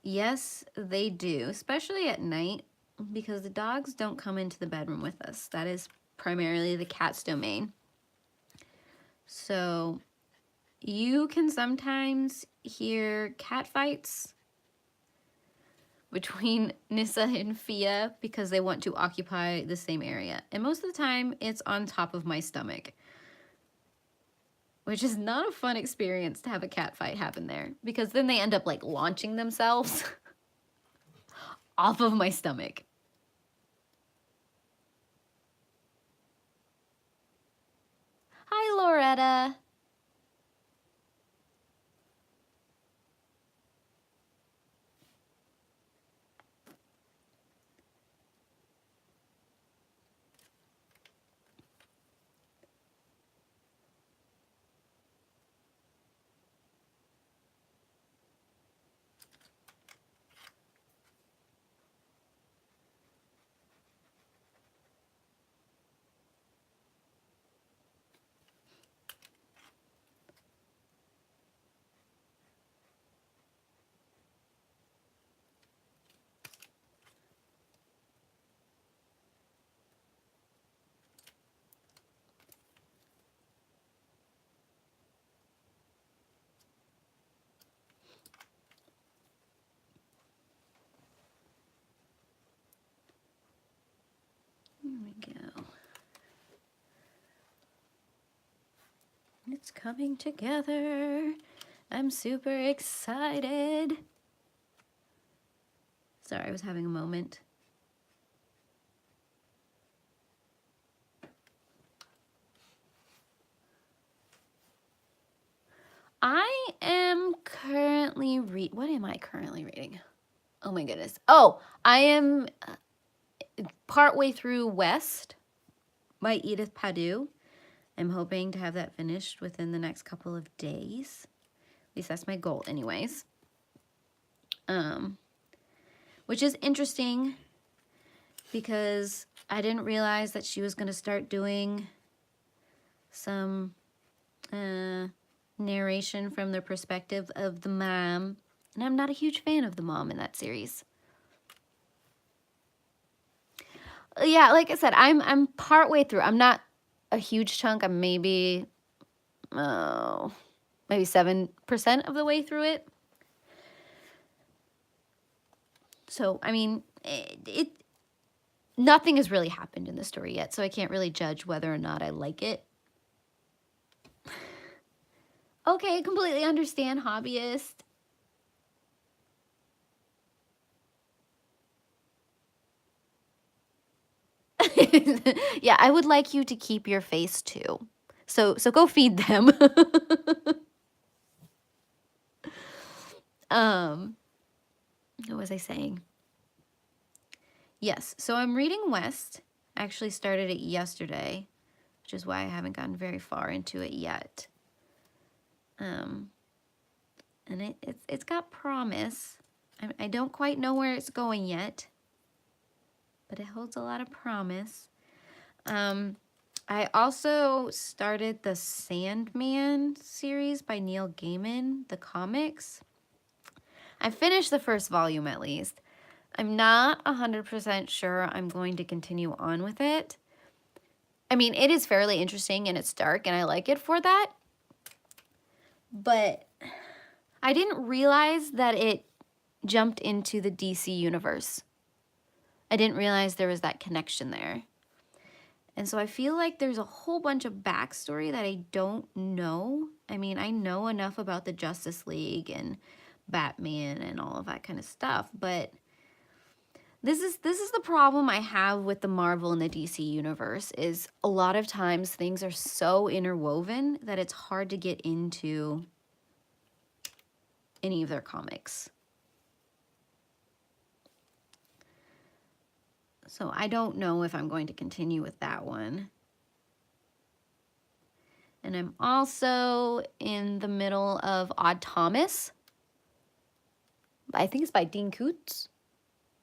Speaker 1: Yes, they do, especially at night, because the dogs don't come into the bedroom with us. That is primarily the cat's domain. So you can sometimes hear cat fights between Nissa and Fia because they want to occupy the same area. And most of the time, it's on top of my stomach, which is not a fun experience to have a cat fight happen there, because then they end up like launching themselves off of my stomach. Hi, Loretta. It's coming together. I'm super excited. Sorry, I was having a moment. I am currently what am I currently reading? Oh my goodness. Oh, I am partway through West by Edith Padu. I'm hoping to have that finished within the next couple of days. At least that's my goal anyways. Which is interesting because I didn't realize that she was going to start doing some narration from the perspective of the mom. And I'm not a huge fan of the mom in that series. Yeah, like I said, I'm partway through. I'm not a huge chunk. I'm maybe 7% of the way through it. So, I mean, nothing has really happened in the story yet, so I can't really judge whether or not I like it. Okay, completely understand, hobbyist. Yeah, I would like you to keep your face too. So go feed them. What was I saying? Yes, so I'm reading West. I actually started it yesterday, which is why I haven't gotten very far into it yet. And it's got promise. I don't quite know where it's going yet, but it holds a lot of promise. I also started the Sandman series by Neil Gaiman, the comics. I finished the first volume at least. I'm not 100% sure I'm going to continue on with it. I mean, it is fairly interesting and it's dark and I like it for that. But I didn't realize that it jumped into the DC universe. I didn't realize there was that connection there. And so I feel like there's a whole bunch of backstory that I don't know. I mean, I know enough about the Justice League and Batman and all of that kind of stuff, but this is the problem I have with the Marvel and the DC universe is a lot of times things are so interwoven that it's hard to get into any of their comics. So I don't know if I'm going to continue with that one. And I'm also in the middle of Odd Thomas. I think it's by Dean Koontz.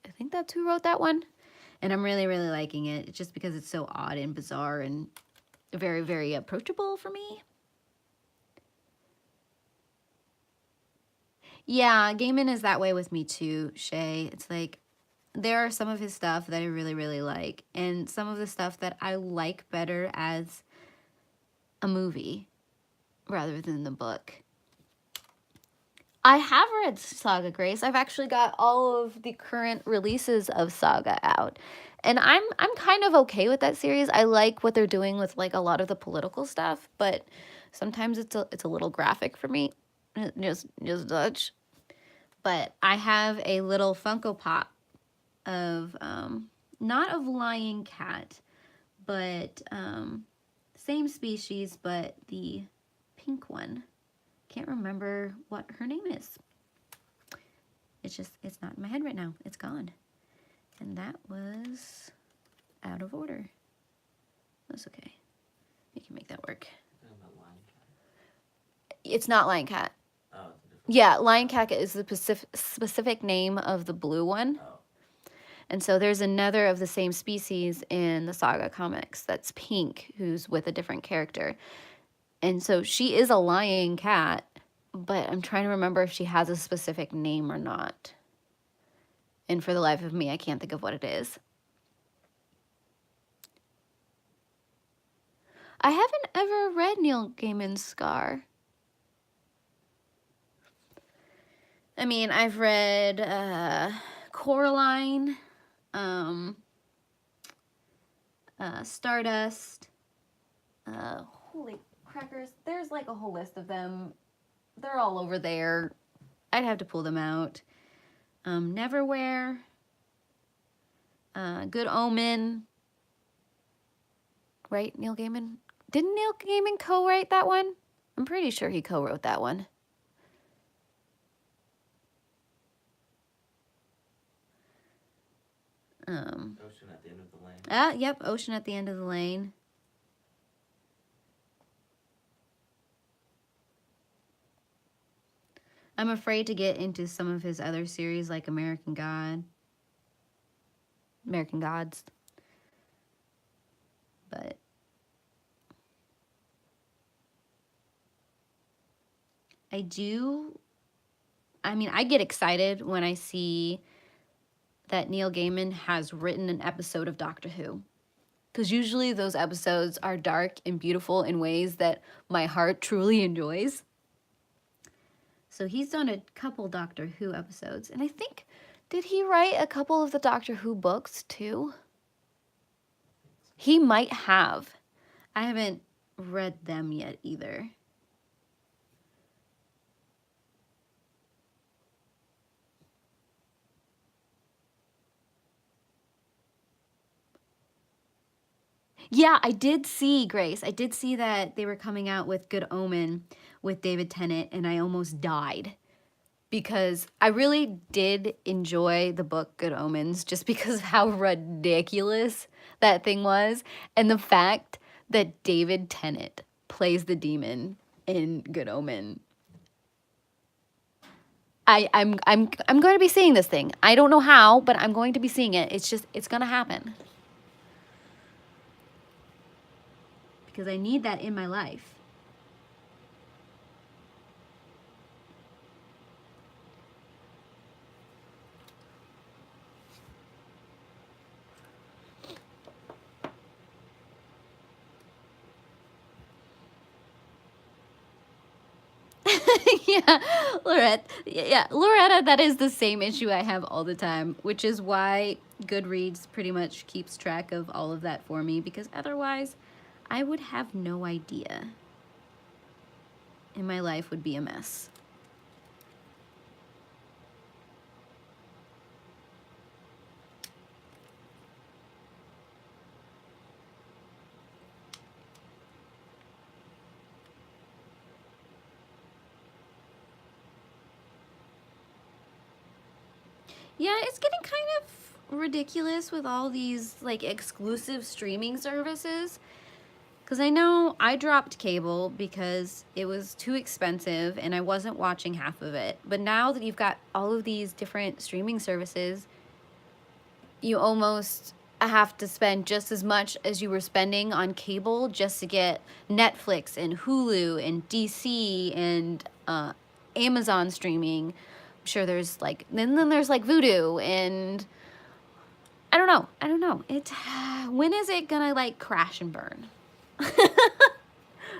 Speaker 1: I think that's who wrote that one. And I'm really, really liking it just because it's so odd and bizarre and very, very approachable for me. Yeah, Gaiman is that way with me too, Shay. It's like there are some of his stuff that I really, really like, and some of the stuff that I like better as a movie rather than the book. I have read Saga Grace. I've actually got all of the current releases of Saga out. And I'm kind of okay with that series. I like what they're doing with like a lot of the political stuff, but sometimes it's a little graphic for me. Just Dutch. But I have a little Funko Pop of not of Lion Cat, but same species, but the pink one. Can't remember what her name is. It's not in my head right now. It's gone. And that was out of order. That's okay. You can make that work. It's not Lion Cat.
Speaker 2: Oh,
Speaker 1: yeah, Lion Cat is the specific name of the blue one.
Speaker 2: Oh.
Speaker 1: And so there's another of the same species in the Saga comics that's pink, who's with a different character. And so she is a lion cat, but I'm trying to remember if she has a specific name or not. And for the life of me, I can't think of what it is. I haven't ever read Neil Gaiman's Scar. I mean, I've read Coraline, Stardust. Holy crackers. There's like a whole list of them. They're all over there. I'd have to pull them out. Neverwhere. Good Omen. Right, Neil Gaiman? Didn't Neil Gaiman co-write that one? I'm pretty sure he co-wrote that one.
Speaker 2: Ocean at the End of the Lane.
Speaker 1: Yep, Ocean at the End of the Lane. I'm afraid to get into some of his other series like American Gods. But I get excited when I see that Neil Gaiman has written an episode of Doctor Who. Because usually those episodes are dark and beautiful in ways that my heart truly enjoys. So he's done a couple Doctor Who episodes. And I think, did he write a couple of the Doctor Who books too? He might have. I haven't read them yet either. Yeah, I did see, Grace. I did see that they were coming out with Good Omen with David Tennant, and I almost died. Because I really did enjoy the book Good Omens just because of how ridiculous that thing was. And the fact that David Tennant plays the demon in Good Omen. I'm going to be seeing this thing. I don't know how, but I'm going to be seeing it. It's going to happen. Because I need that in my life. Yeah, Loretta, that is the same issue I have all the time, which is why Goodreads pretty much keeps track of all of that for me, because otherwise I would have no idea. And my life would be a mess. Yeah, it's getting kind of ridiculous with all these like exclusive streaming services. Because I know I dropped cable because it was too expensive and I wasn't watching half of it. But now that you've got all of these different streaming services, you almost have to spend just as much as you were spending on cable just to get Netflix and Hulu and DC and Amazon streaming. I'm sure there's like, then there's like Vudu and I don't know. When is it gonna like crash and burn?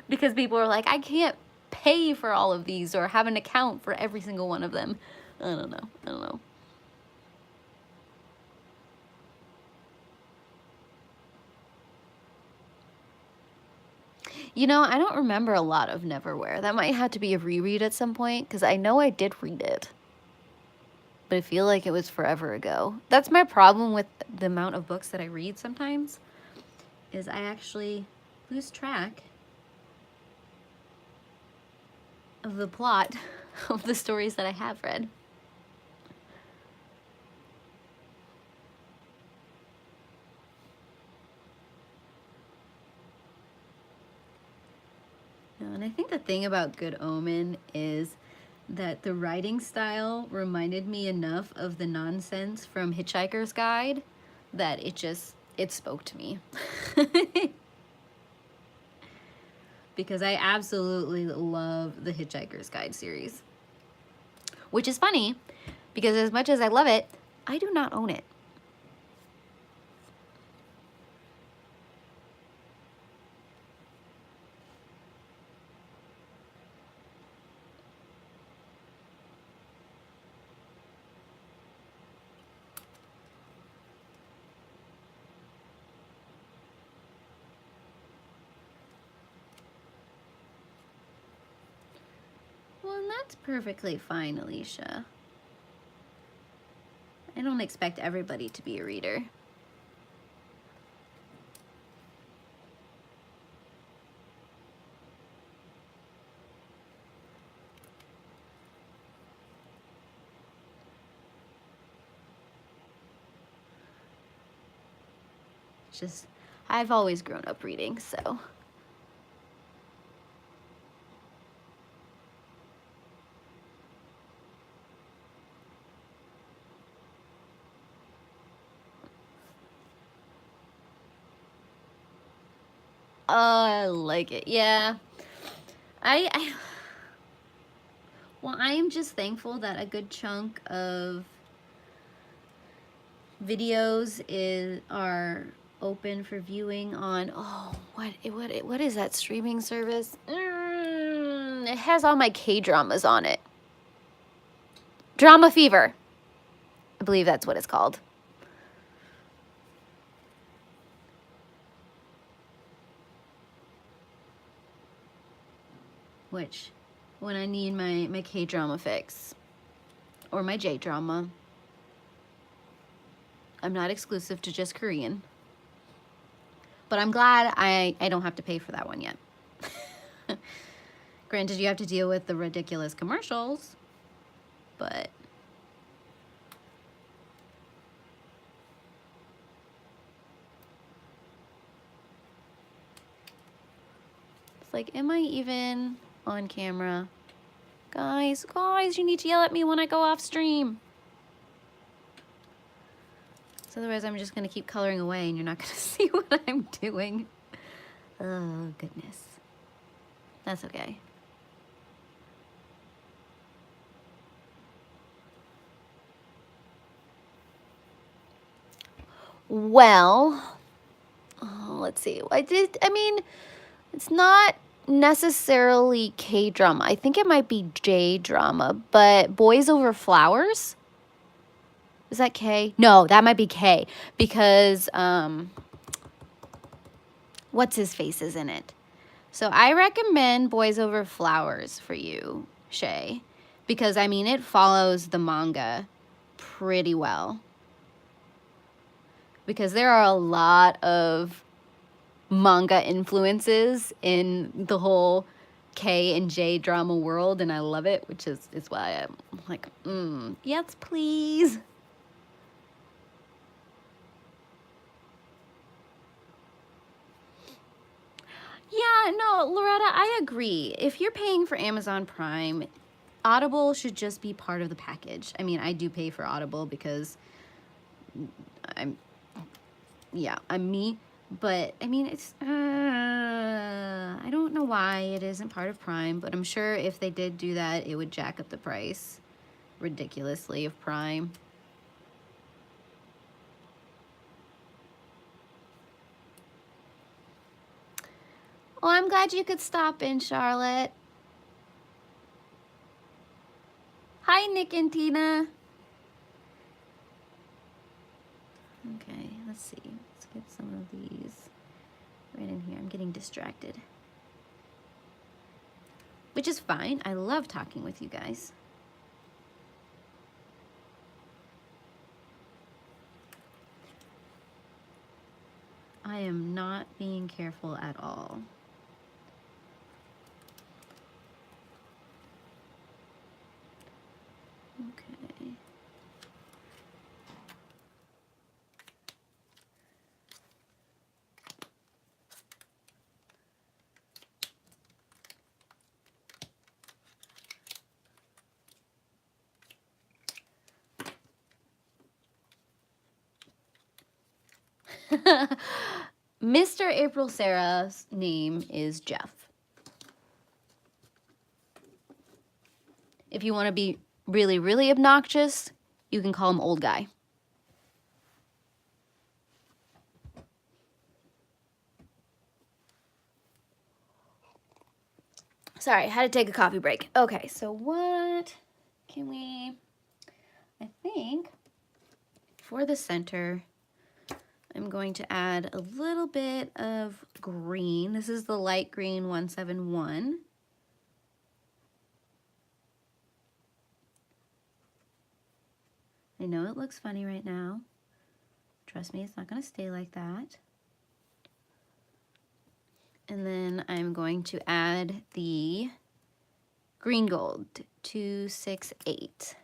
Speaker 1: Because people are like, I can't pay for all of these or have an account for every single one of them. I don't know. You know, I don't remember a lot of Neverwhere. That might have to be a reread at some point, because I know I did read it. But I feel like it was forever ago. That's my problem with the amount of books that I read sometimes, is I actually lose track of the plot of the stories that I have read. And I think the thing about Good Omen is that the writing style reminded me enough of the nonsense from Hitchhiker's Guide that it spoke to me. Because I absolutely love the Hitchhiker's Guide series. Which is funny, because as much as I love it, I do not own it. and that's perfectly fine, Alicia. I don't expect everybody to be a reader. It's just, I've always grown up reading, so. I like it. Yeah. Well, I am just thankful that a good chunk of videos are open for viewing on, oh, what is that streaming service? It has all my K-dramas on it. Drama Fever. I believe that's what it's called. Which, when I need my K-drama fix, or my J-drama, I'm not exclusive to just Korean. But I'm glad I don't have to pay for that one yet. Granted, you have to deal with the ridiculous commercials, but it's like, am I even on camera? Guys, you need to yell at me when I go off stream. So otherwise I'm just gonna keep coloring away and you're not gonna see what I'm doing. Oh, goodness. That's okay. Well, let's see. I mean, it's not necessarily K-drama. I think it might be J-drama, but Boys Over Flowers? Is that K? No, that might be K, because what's his face is in it. So I recommend Boys Over Flowers for you, Shay, because I mean, it follows the manga pretty well. Because there are a lot of manga influences in the whole K and J drama world, and I love it, which is why I'm like, yes, please. Yeah, no, Loretta, I agree. If you're paying for Amazon Prime, Audible should just be part of the package. I mean, I do pay for Audible because I'm me. But, I mean, it's, I don't know why it isn't part of Prime, but I'm sure if they did do that, it would jack up the price ridiculously of Prime. Well, I'm glad you could stop in, Charlotte. Hi, Nick and Tina. Okay, let's see. Let's get some of these right in here. I'm getting distracted. Which is fine. I love talking with you guys. I am not being careful at all. Okay. Mr. April Sarah's name is Jeff. If you want to be really, really obnoxious, you can call him old guy. Sorry, I had to take a coffee break. Okay, so what can we, I think for the center, I'm going to add a little bit of green. This is the light green 171. I know it looks funny right now. Trust me, it's not going to stay like that. And then I'm going to add the green gold, 268.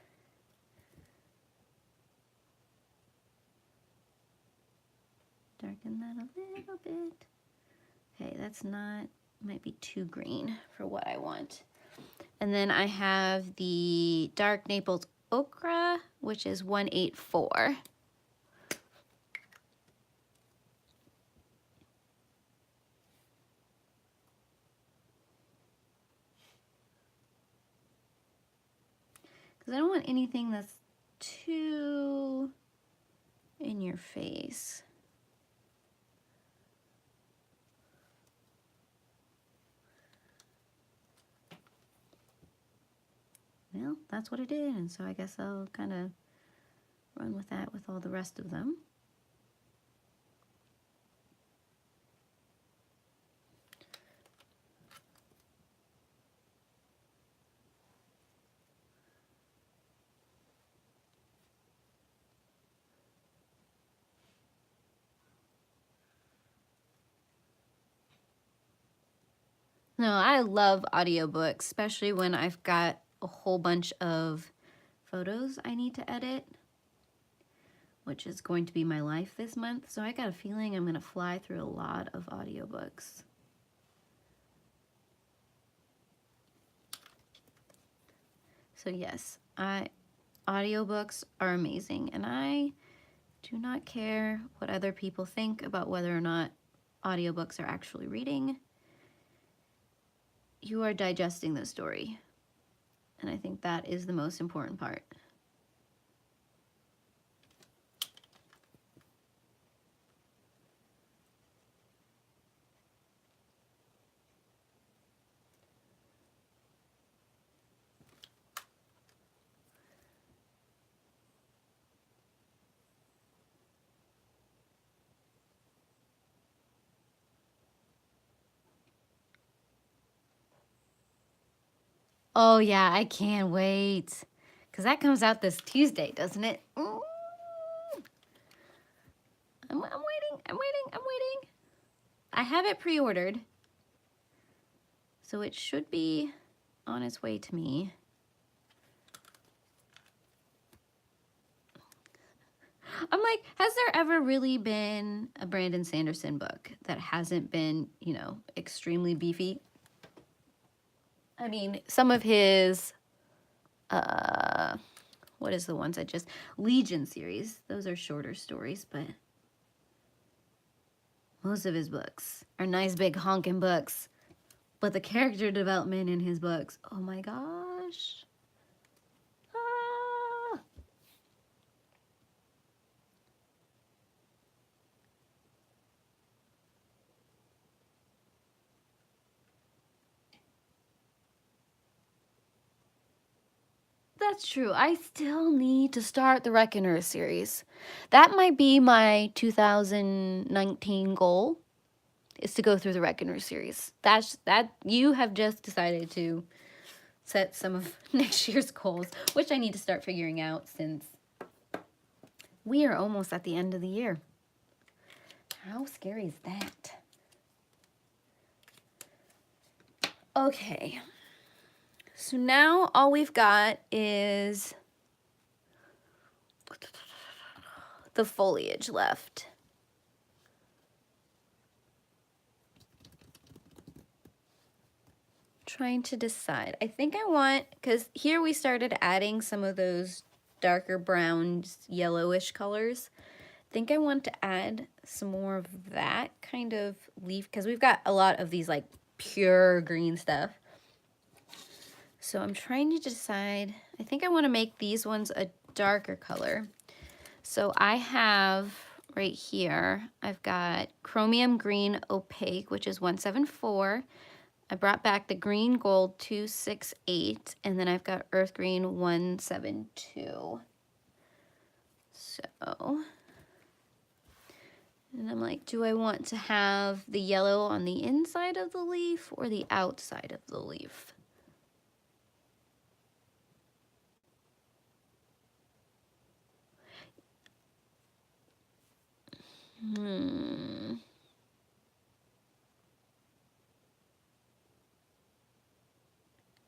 Speaker 1: Darken that a little bit. Okay, that's not, might be too green for what I want. And then I have the dark Naples ochre, which is 184. Because I don't want anything that's too in your face. Well, that's what I did, and so I guess I'll kind of run with that with all the rest of them. No, I love audiobooks, especially when I've got a whole bunch of photos I need to edit, which is going to be my life this month. So I got a feeling I'm going to fly through a lot of audiobooks. So yes, audiobooks are amazing, and I do not care what other people think about whether or not audiobooks are actually reading. You are digesting the story, and I think that is the most important part. Oh yeah, I can't wait. Because that comes out this Tuesday, doesn't it? I'm waiting. I have it pre-ordered, so it should be on its way to me. I'm like, has there ever really been a Brandon Sanderson book that hasn't been, you know, extremely beefy? I mean, some of his, what is the ones I just, Legion series, those are shorter stories, but most of his books are nice big honking books. But the character development in his books, oh my gosh. Ah. That's true. I still need to start the Reckoner series. That might be my 2019 goal, is to go through the Reckoner series. That you have just decided to set some of next year's goals, which I need to start figuring out since we are almost at the end of the year. How scary is that? Okay. So now all we've got is the foliage left. Trying to decide. I think I want, because here we started adding some of those darker browns, yellowish colors. I think I want to add some more of that kind of leaf, because we've got a lot of these like pure green stuff. So I'm trying to decide, I think I want to make these ones a darker color. So I have right here, I've got chromium green opaque, which is 174. I brought back the green gold 268, and then I've got earth green 172. So, and I'm like, do I want to have the yellow on the inside of the leaf or the outside of the leaf?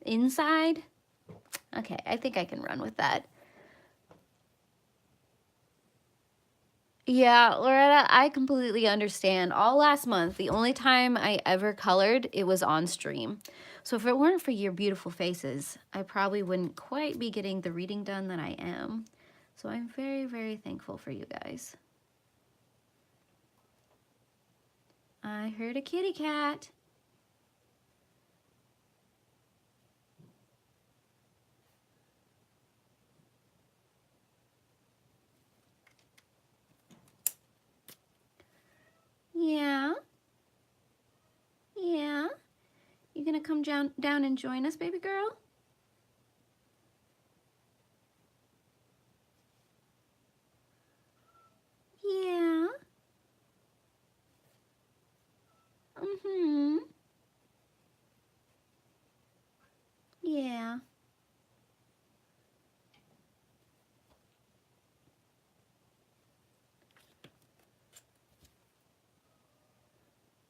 Speaker 1: Inside? Okay, I think I can run with that. Yeah, Loretta, I completely understand. All last month, the only time I ever colored, it was on stream. So if it weren't for your beautiful faces, I probably wouldn't quite be getting the reading done that I am. So I'm very, very thankful for you guys. I heard a kitty cat. Yeah. Yeah. You gonna come down and join us, baby girl? Yeah. Mm-hmm. Yeah.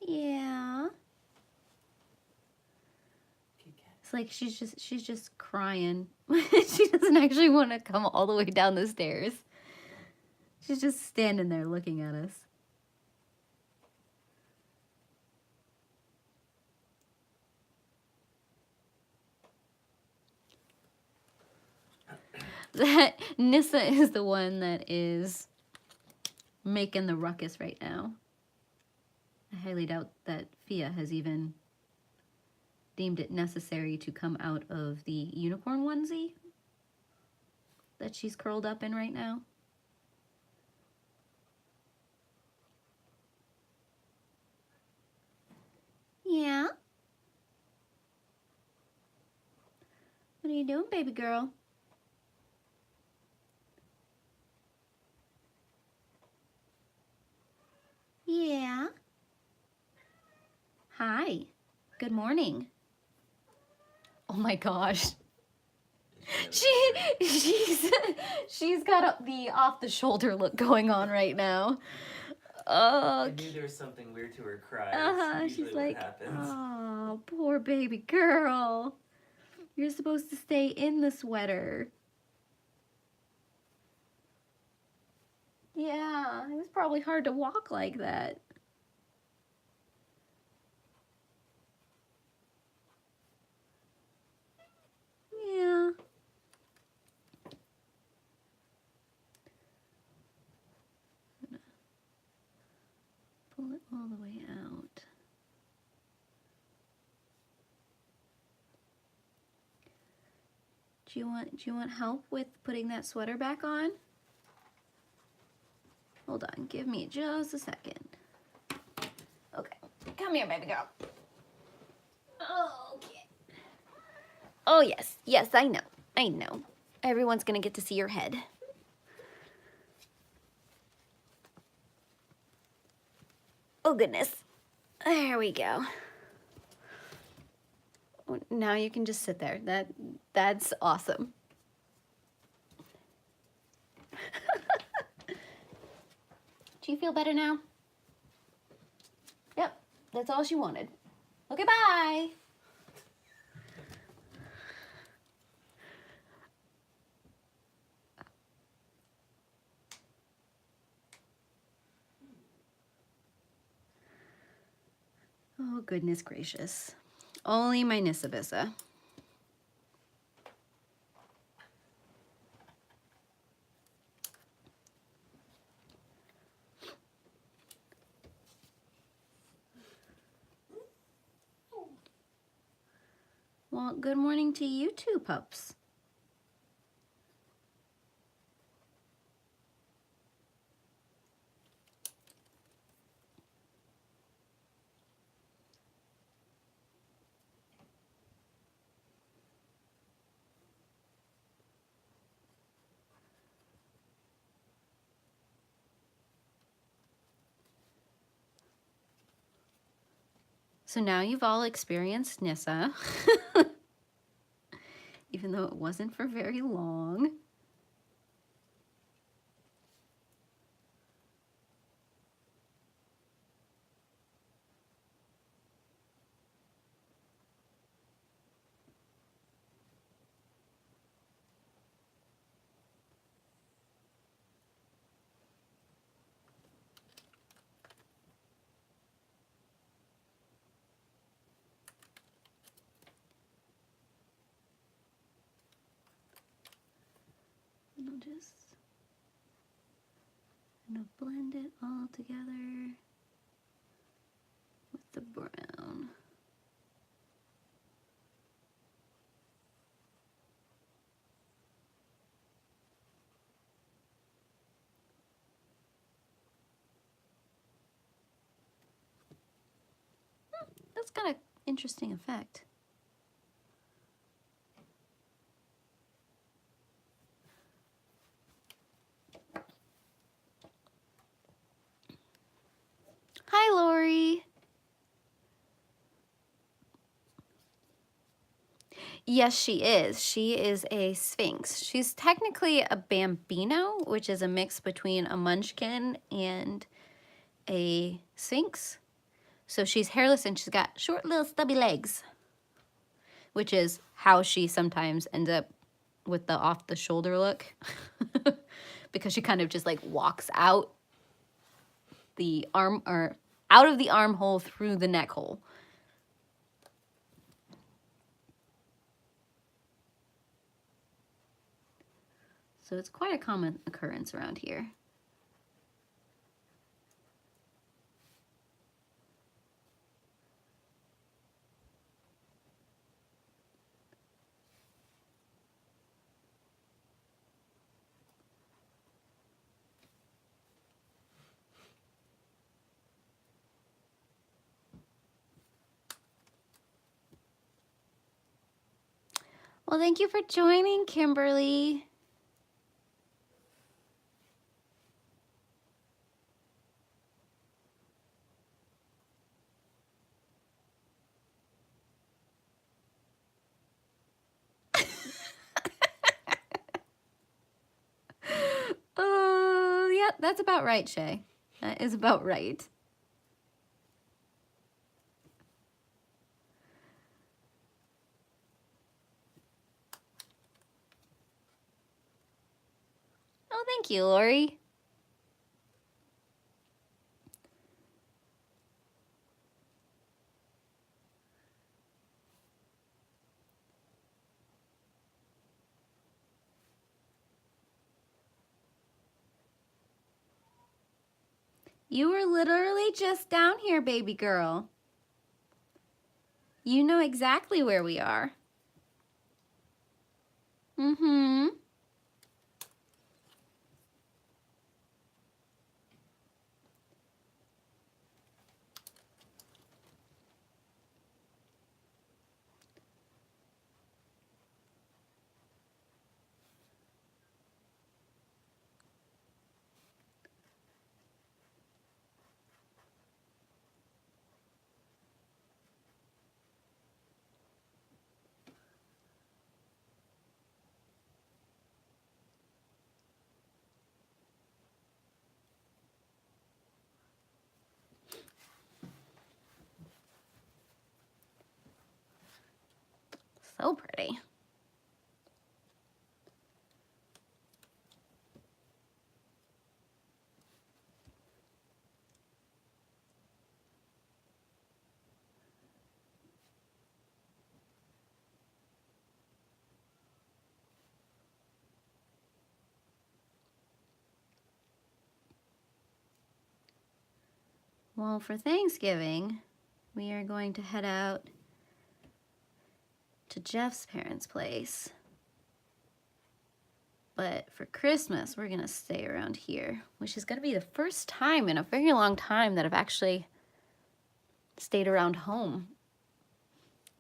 Speaker 1: Yeah. It's like she's just crying. She doesn't actually want to come all the way down the stairs. She's just standing there looking at us. That Nissa is the one that is making the ruckus right now. I highly doubt that Fia has even deemed it necessary to come out of the unicorn onesie that she's curled up in right now. Yeah? What are you doing, baby girl? Yeah. Hi. Good morning. Oh my gosh. She's got the off the shoulder look going on right now.
Speaker 2: I knew there was something weird to her cry.
Speaker 1: She's like, oh, poor baby girl. You're supposed to stay in the sweater. Yeah, it was probably hard to walk like that. Yeah. Pull it all the way out. Do you want help with putting that sweater back on? Hold on, give me just a second. Okay, come here, baby girl. Okay. Oh yes, yes, I know. Everyone's gonna get to see your head. Oh goodness. There we go. Now you can just sit there. That's awesome. Do you feel better now? Yep, that's all she wanted. Okay, bye. Oh, goodness gracious. Only my Nissabissa. Well, good morning to you too, pups. So now you've all experienced Nissa, even though it wasn't for very long. And I'll blend it all together with the brown. That's got an interesting effect. Hi, Lori. Yes, she is. She is a Sphinx. She's technically a Bambino, which is a mix between a Munchkin and a Sphinx. So she's hairless and she's got short little stubby legs, which is how she sometimes ends up with the off the shoulder look because she kind of just like walks out the arm or out of the armhole through the neck hole. So it's quite a common occurrence around here. Well, thank you for joining, Kimberly. Oh, yeah, that's about right, Shay. That is about right. Oh, thank you, Lori. You were literally just down here, baby girl. You know exactly where we are. Mm-hmm. So pretty. Well, for Thanksgiving, we are going to head out to Jeff's parents' place. But for Christmas, we're gonna stay around here, which is gonna be the first time in a very long time that I've actually stayed around home.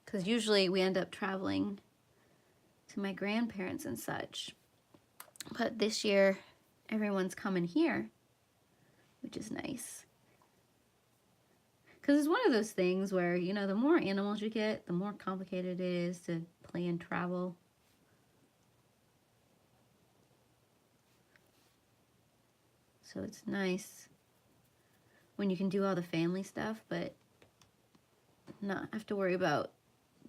Speaker 1: Because usually we end up traveling to my grandparents and such. But this year, everyone's coming here, which is nice. Because it's one of those things where, you know, the more animals you get, the more complicated it is to plan travel. So it's nice when you can do all the family stuff, but not have to worry about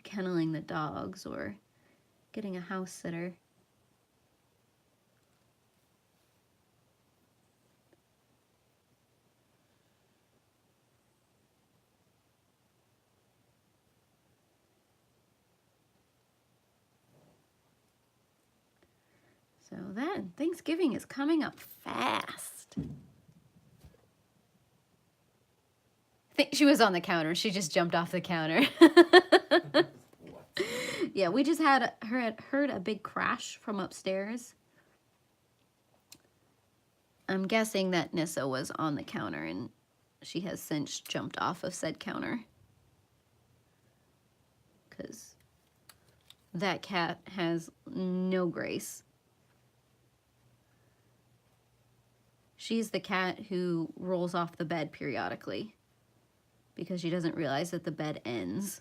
Speaker 1: kenneling the dogs or getting a house sitter. So that Thanksgiving is coming up fast. She was on the counter. She just jumped off the counter. Yeah, we just had heard a big crash from upstairs. I'm guessing that Nissa was on the counter and she has since jumped off of said counter. Because that cat has no grace. She's the cat who rolls off the bed periodically because she doesn't realize that the bed ends.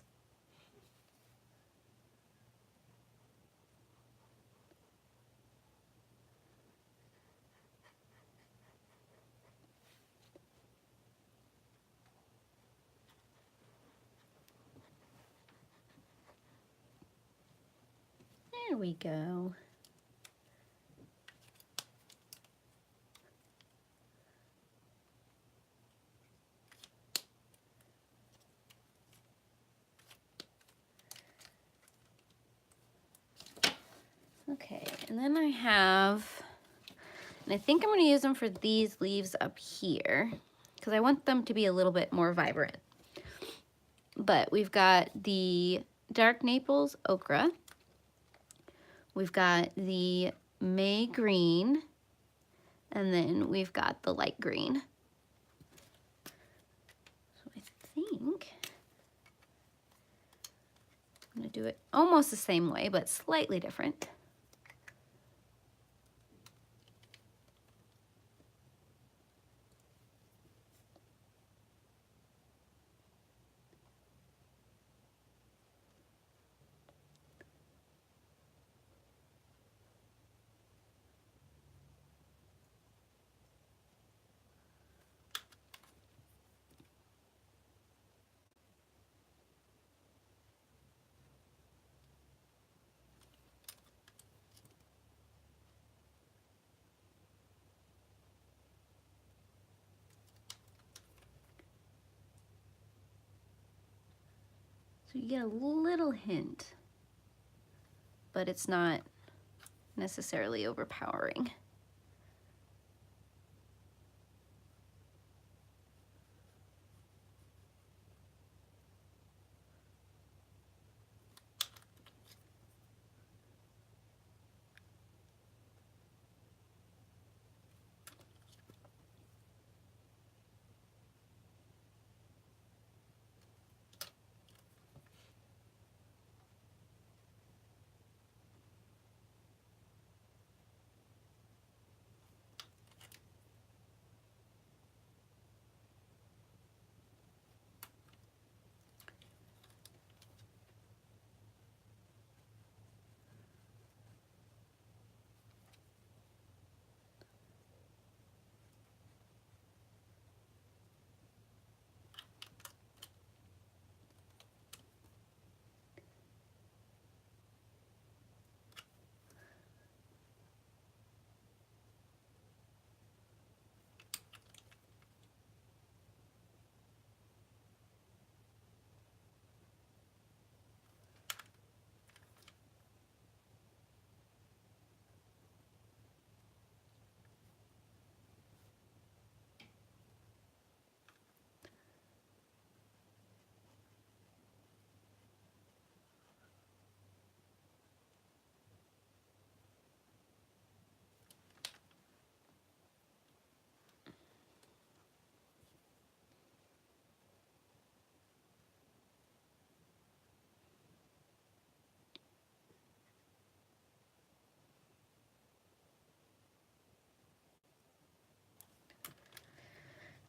Speaker 1: There we go. Okay, and then I have, and I think I'm going to use them for these leaves up here because I want them to be a little bit more vibrant. But we've got the dark Naples ochre. We've got the May green, and then we've got the light green. So I think I'm going to do it almost the same way, but slightly different. So you get a little hint, but it's not necessarily overpowering.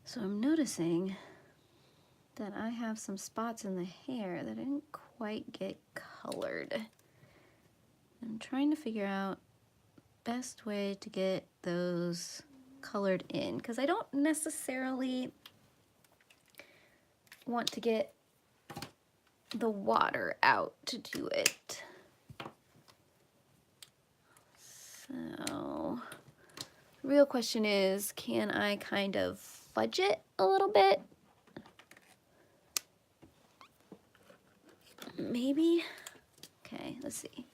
Speaker 1: So I'm noticing that I have some spots in the hair that I didn't quite get colored. I'm trying to figure out best way to get those colored in because I don't necessarily want to get the water out to do it. So the real question is, can I kind of fudge it a little bit? Maybe. Okay, let's see.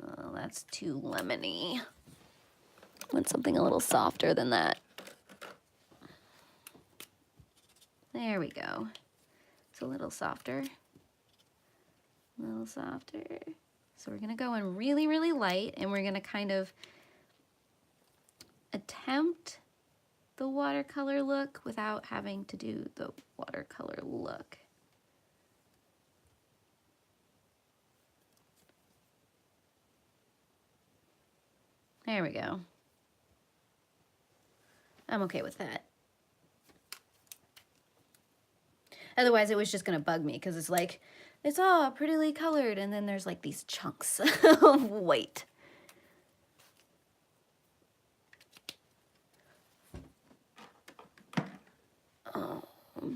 Speaker 1: Oh, that's too lemony. I want something a little softer than that. There we go. It's a little softer. A little softer. So we're gonna go in really, really light, and we're gonna kind of attempt the watercolor look without having to do the watercolor look. There we go. I'm okay with that. Otherwise, it was just gonna bug me because it's like, it's all prettily colored, and then there's like these chunks of white.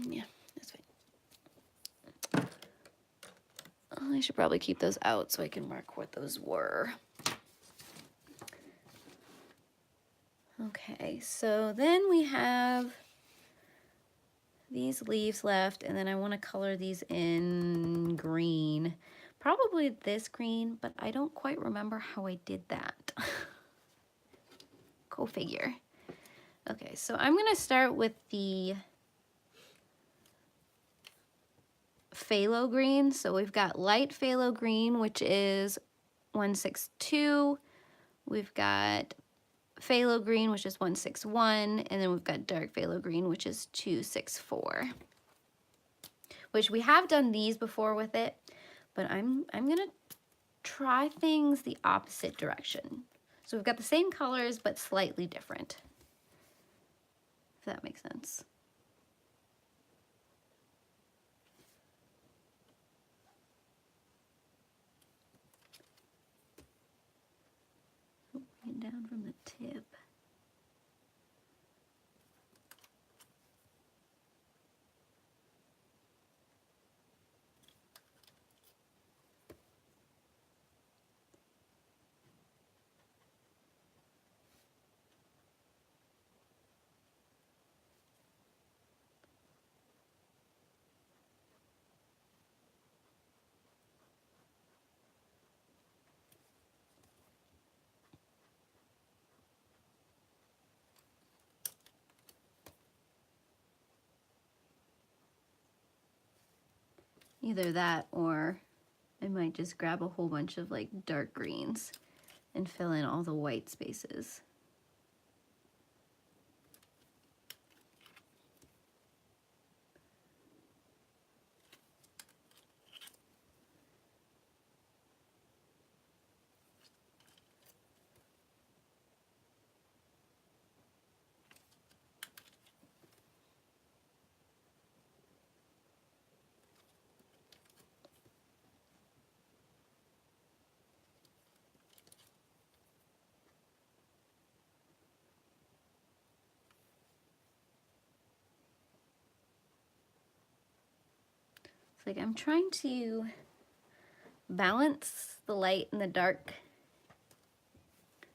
Speaker 1: Yeah, that's fine. I should probably keep those out so I can mark what those were. Okay, so then we have these leaves left, and then I want to color these in green. Probably this green, but I don't quite remember how I did that. Go figure. Okay, so I'm going to start with the phthalo green. So we've got light phthalo green, which is 162. We've got phthalo green, which is 161, and then we've got dark phthalo green, which is 264. Which we have done these before with it, but I'm gonna try things the opposite direction. So we've got the same colors, but slightly different, if that makes sense. Bring it down from the tip. Either that, or I might just grab a whole bunch of like dark greens and fill in all the white spaces. It's like I'm trying to balance the light and the dark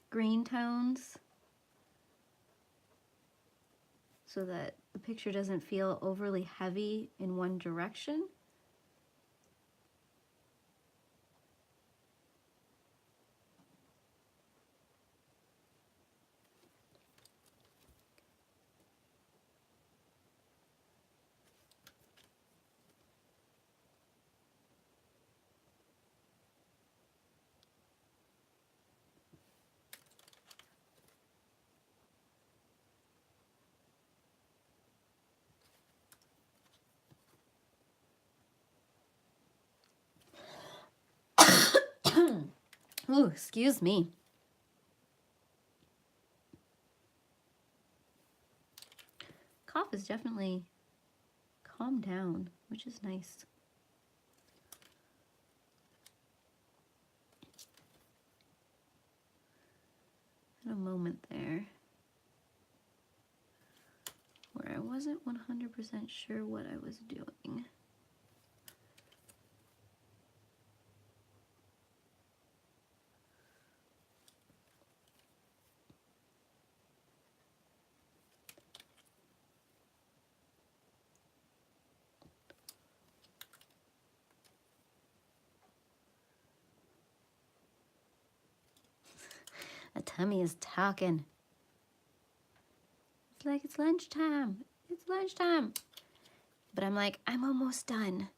Speaker 1: green tones so that the picture doesn't feel overly heavy in one direction. Ooh, excuse me. Cough is definitely calmed down, which is nice. Had a moment there where I wasn't 100% sure what I was doing. A tummy is talking. It's like it's lunchtime. It's lunchtime. But I'm like, I'm almost done.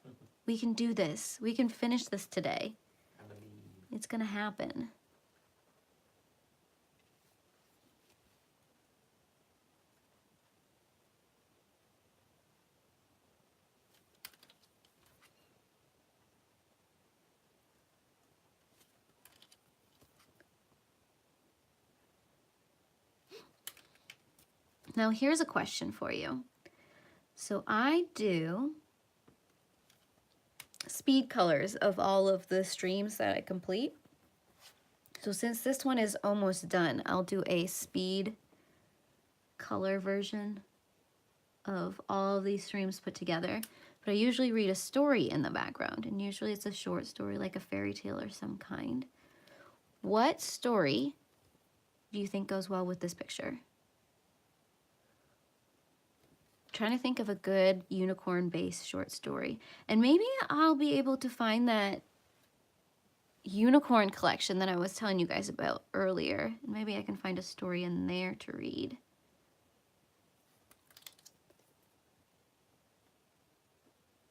Speaker 1: We can do this. We can finish this today.
Speaker 2: I believe.
Speaker 1: It's gonna happen. Now here's a question for you. So I do speed colors of all of the streams that I complete. So since this one is almost done, I'll do a speed color version of all of these streams put together. But I usually read a story in the background, and usually it's a short story, like a fairy tale or some kind. What story do you think goes well with this picture? Trying to think of a good unicorn-based short story. And maybe I'll be able to find that unicorn collection that I was telling you guys about earlier. And maybe I can find a story in there to read.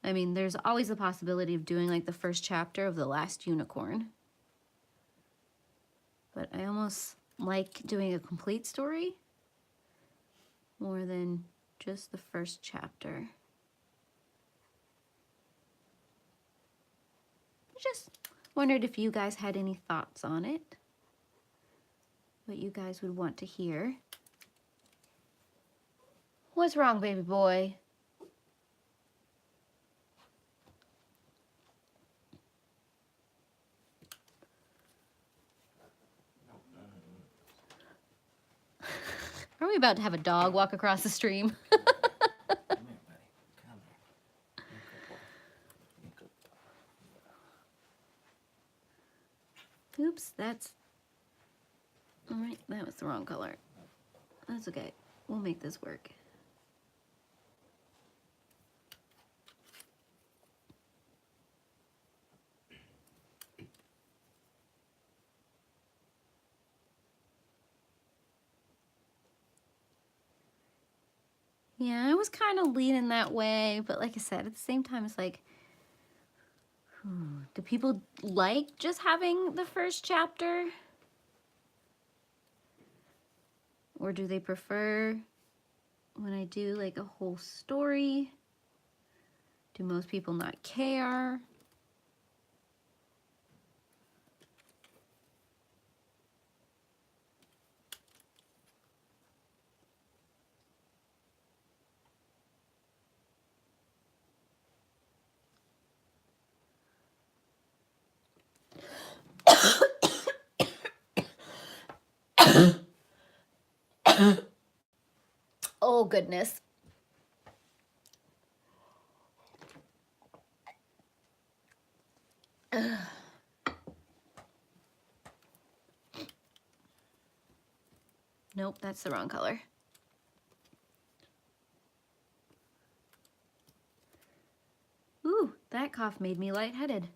Speaker 1: I mean, there's always the possibility of doing like the first chapter of The Last Unicorn. But I almost like doing a complete story more than just the first chapter. I just wondered if you guys had any thoughts on it. What you guys would want to hear. What's wrong, baby boy? Are we about to have a dog walk across the stream?
Speaker 2: Come here, buddy. Come here. You good boy.
Speaker 1: Oops, that's... All right, that was the wrong color. That's okay. We'll make this work. Yeah, I was kind of leaning that way, but like I said, at the same time, it's like, do people like just having the first chapter? Or do they prefer when I do like a whole story? Do most people not care? Oh, goodness. Nope, that's the wrong color. Ooh, that cough made me lightheaded.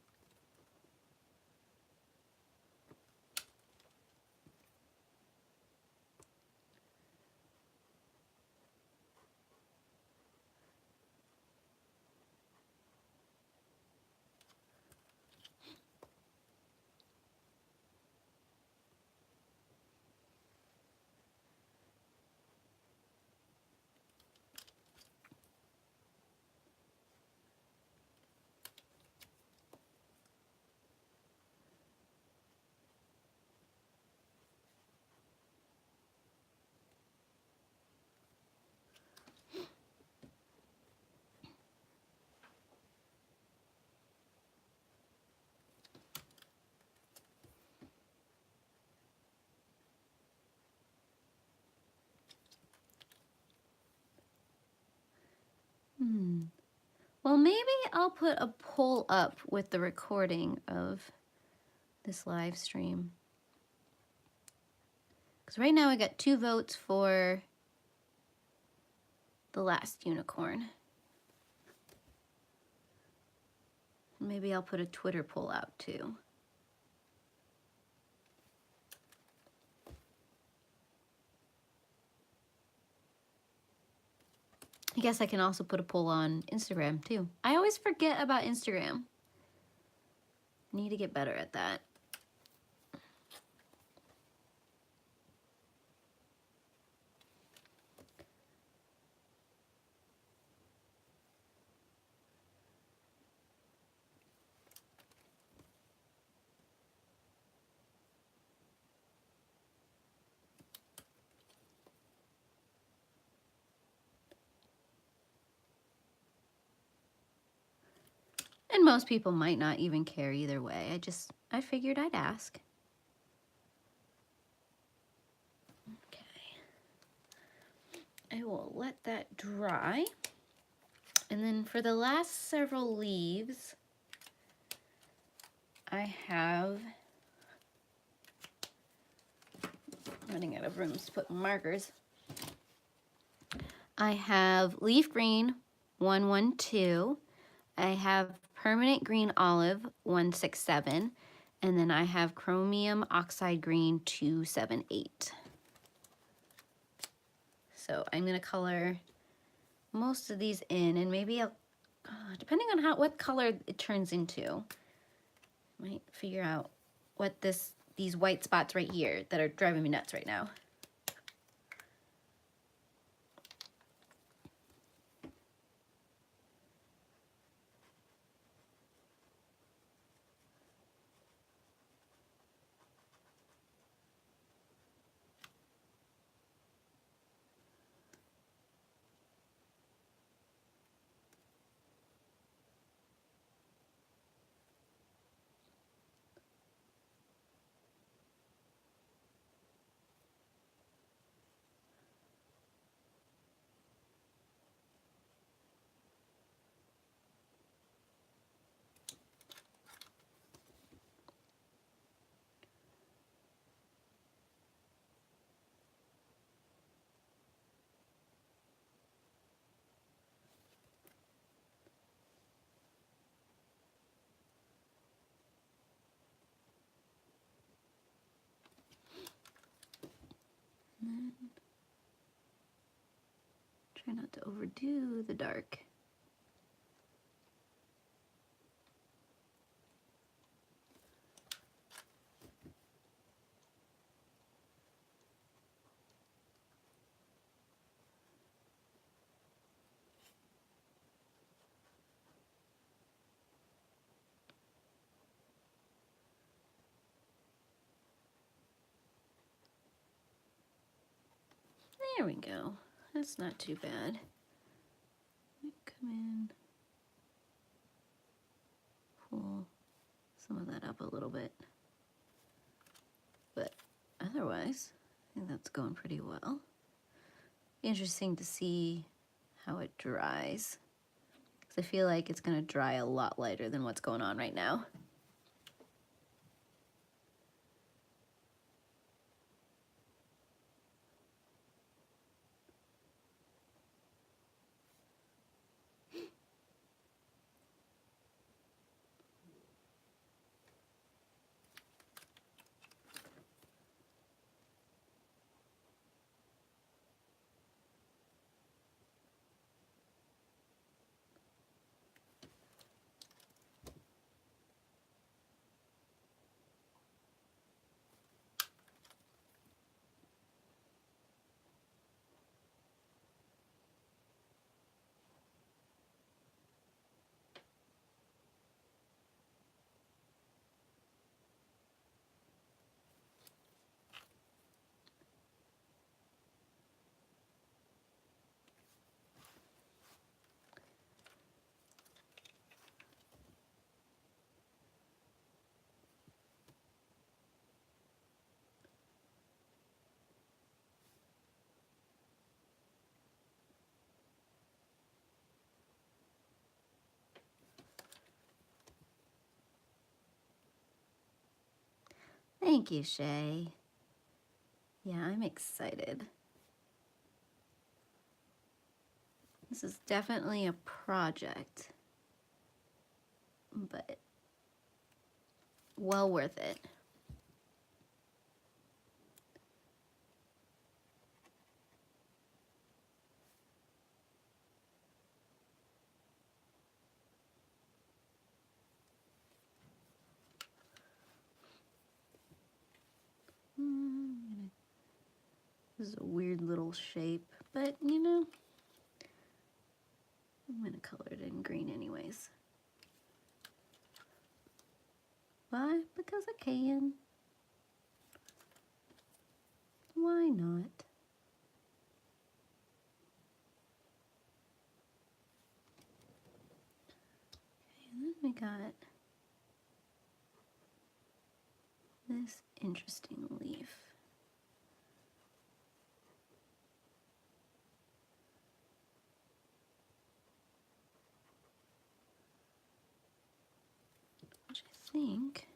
Speaker 1: Well, maybe I'll put a poll up with the recording of this live stream. Because right now I got 2 votes for The Last Unicorn. Maybe I'll put a Twitter poll out too. I guess I can also put a poll on Instagram too. I always forget about Instagram. Need to get better at that. And most people might not even care either way. I figured I'd ask. Okay. I will let that dry. And then for the last several leaves, I have, running out of room to put markers. I have leaf green 112. I have permanent green olive 167. And then I have chromium oxide green 278. So I'm gonna color most of these in, and maybe I'll, depending on what color it turns into, might figure out what these white spots right here that are driving me nuts right now. Try not to overdo the dark. There we go. That's not too bad. Come in, pull some of that up a little bit. But otherwise, I think that's going pretty well. Interesting to see how it dries, because I feel like it's gonna dry a lot lighter than what's going on right now. Thank you, Shay. Yeah, I'm excited. This is definitely a project, but well worth it. This is a weird little shape, but you know, I'm gonna color it in green anyways. Why? Because I can. Why not? Okay, and then we got this interesting leaf. Which I think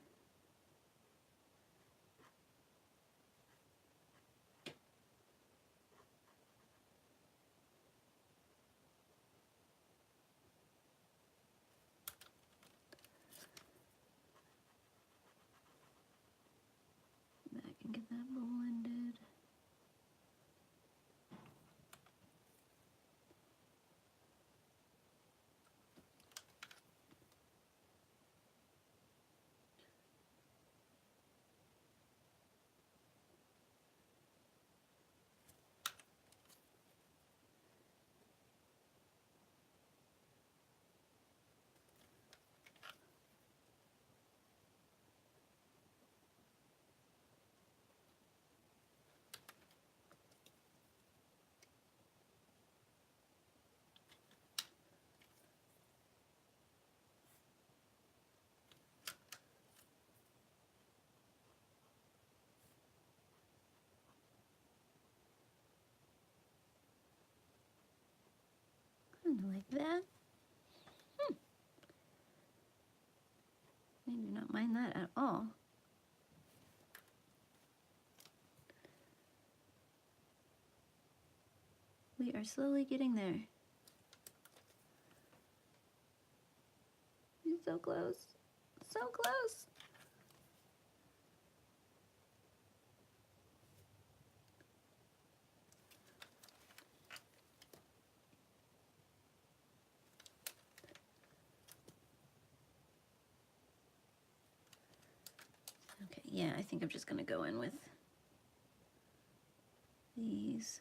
Speaker 1: back and get that blended. Kind of like that. I do not mind that at all. We are slowly getting there. He's so close. So close. Okay, yeah, I think I'm just gonna go in with these.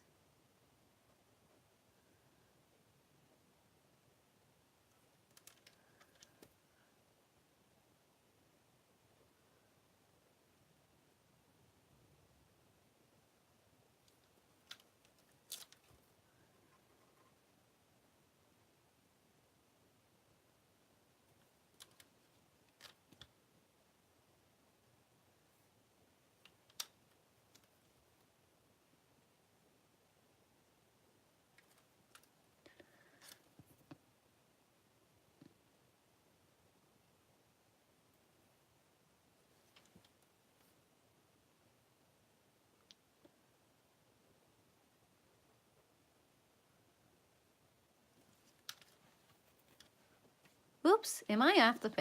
Speaker 1: Oops, am I off the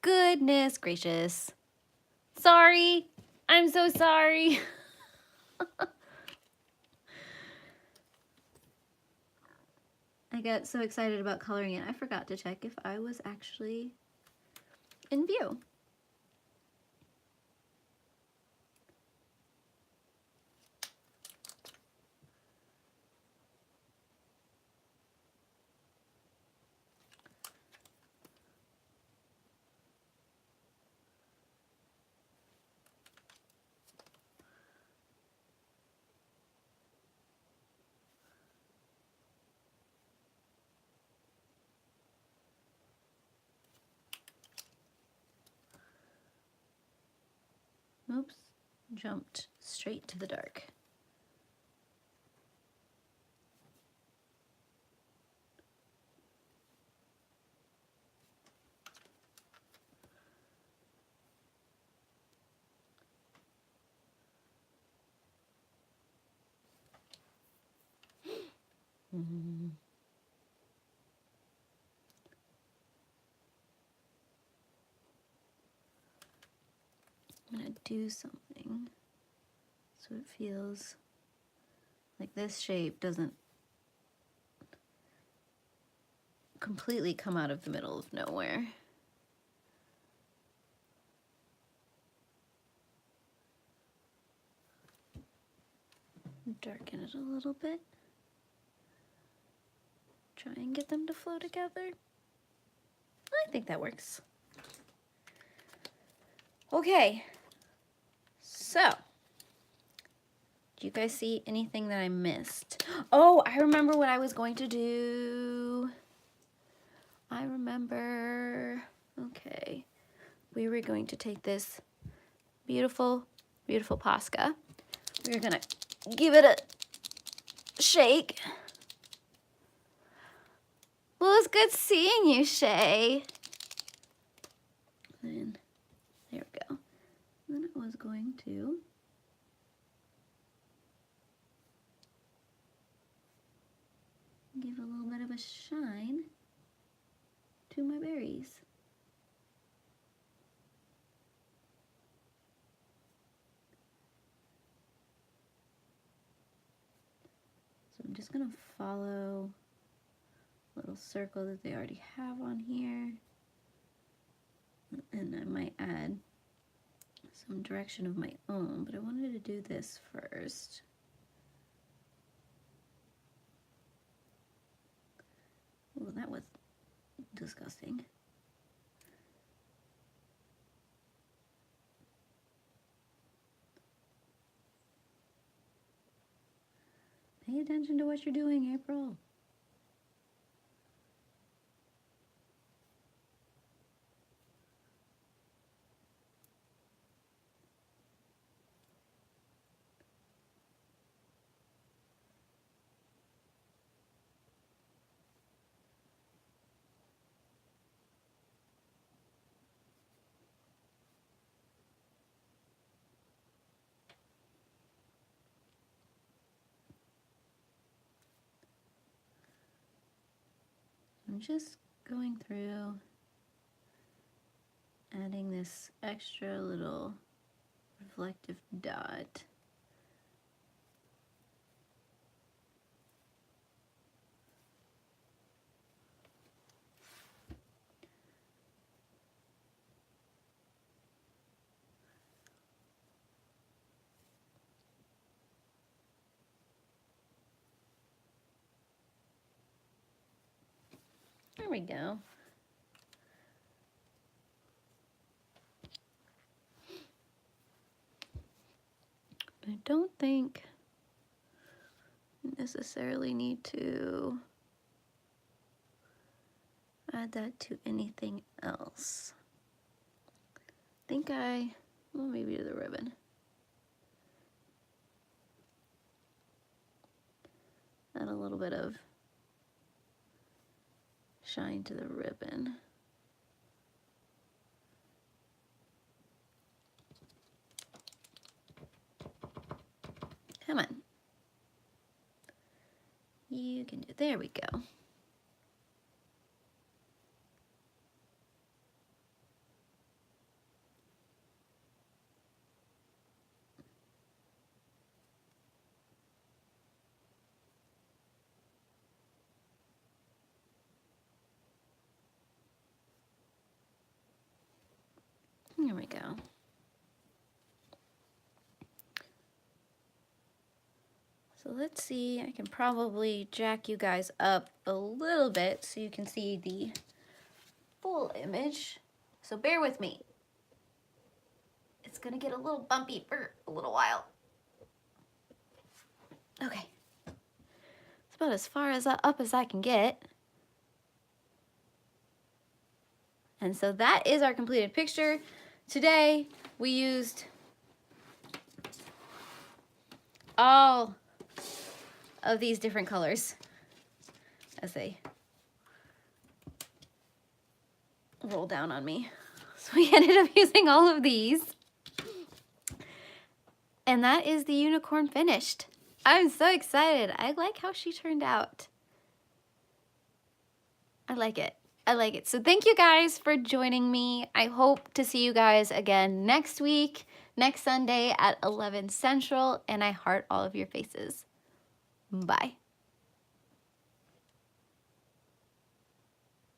Speaker 1: Goodness gracious. Sorry. I'm so sorry. I got so excited about coloring it, I forgot to check if I was actually in view. Oops, jumped straight to the dark. I'm gonna do something so it feels like this shape doesn't completely come out of the middle of nowhere. Darken it a little bit. Try and get them to flow together. I think that works. Okay, so do you guys see anything that I missed? Oh, I remember what I was going to do. I remember. Okay, we were going to take this beautiful, beautiful POSCA. We're gonna give it a shake. Well, it's good seeing you, Shay. Then, there we go. Then I was going to give a little bit of a shine to my berries. So I'm just gonna follow a little circle that they already have on here. And I might add some direction of my own, but I wanted to do this first. Well, that was disgusting. Pay attention to what you're doing, April. I'm just going through adding this extra little reflective dot. There we go. I don't think I necessarily need to add that to anything else. I think well, maybe to the ribbon. Add a little bit of shine to the ribbon. Come on. You can do it. There we go. There we go. So let's see, I can probably jack you guys up a little bit so you can see the full image. So bear with me. It's gonna get a little bumpy for a little while. Okay. It's about as far as up as I can get. And so that is our completed picture. Today, we used all of these different colors as they roll down on me. So we ended up using all of these. And that is the unicorn finished. I'm so excited. I like how she turned out. I like it. I like it. So thank you guys for joining me. I hope to see you guys again next week, next Sunday at 11 Central, and I heart all of your faces. Bye.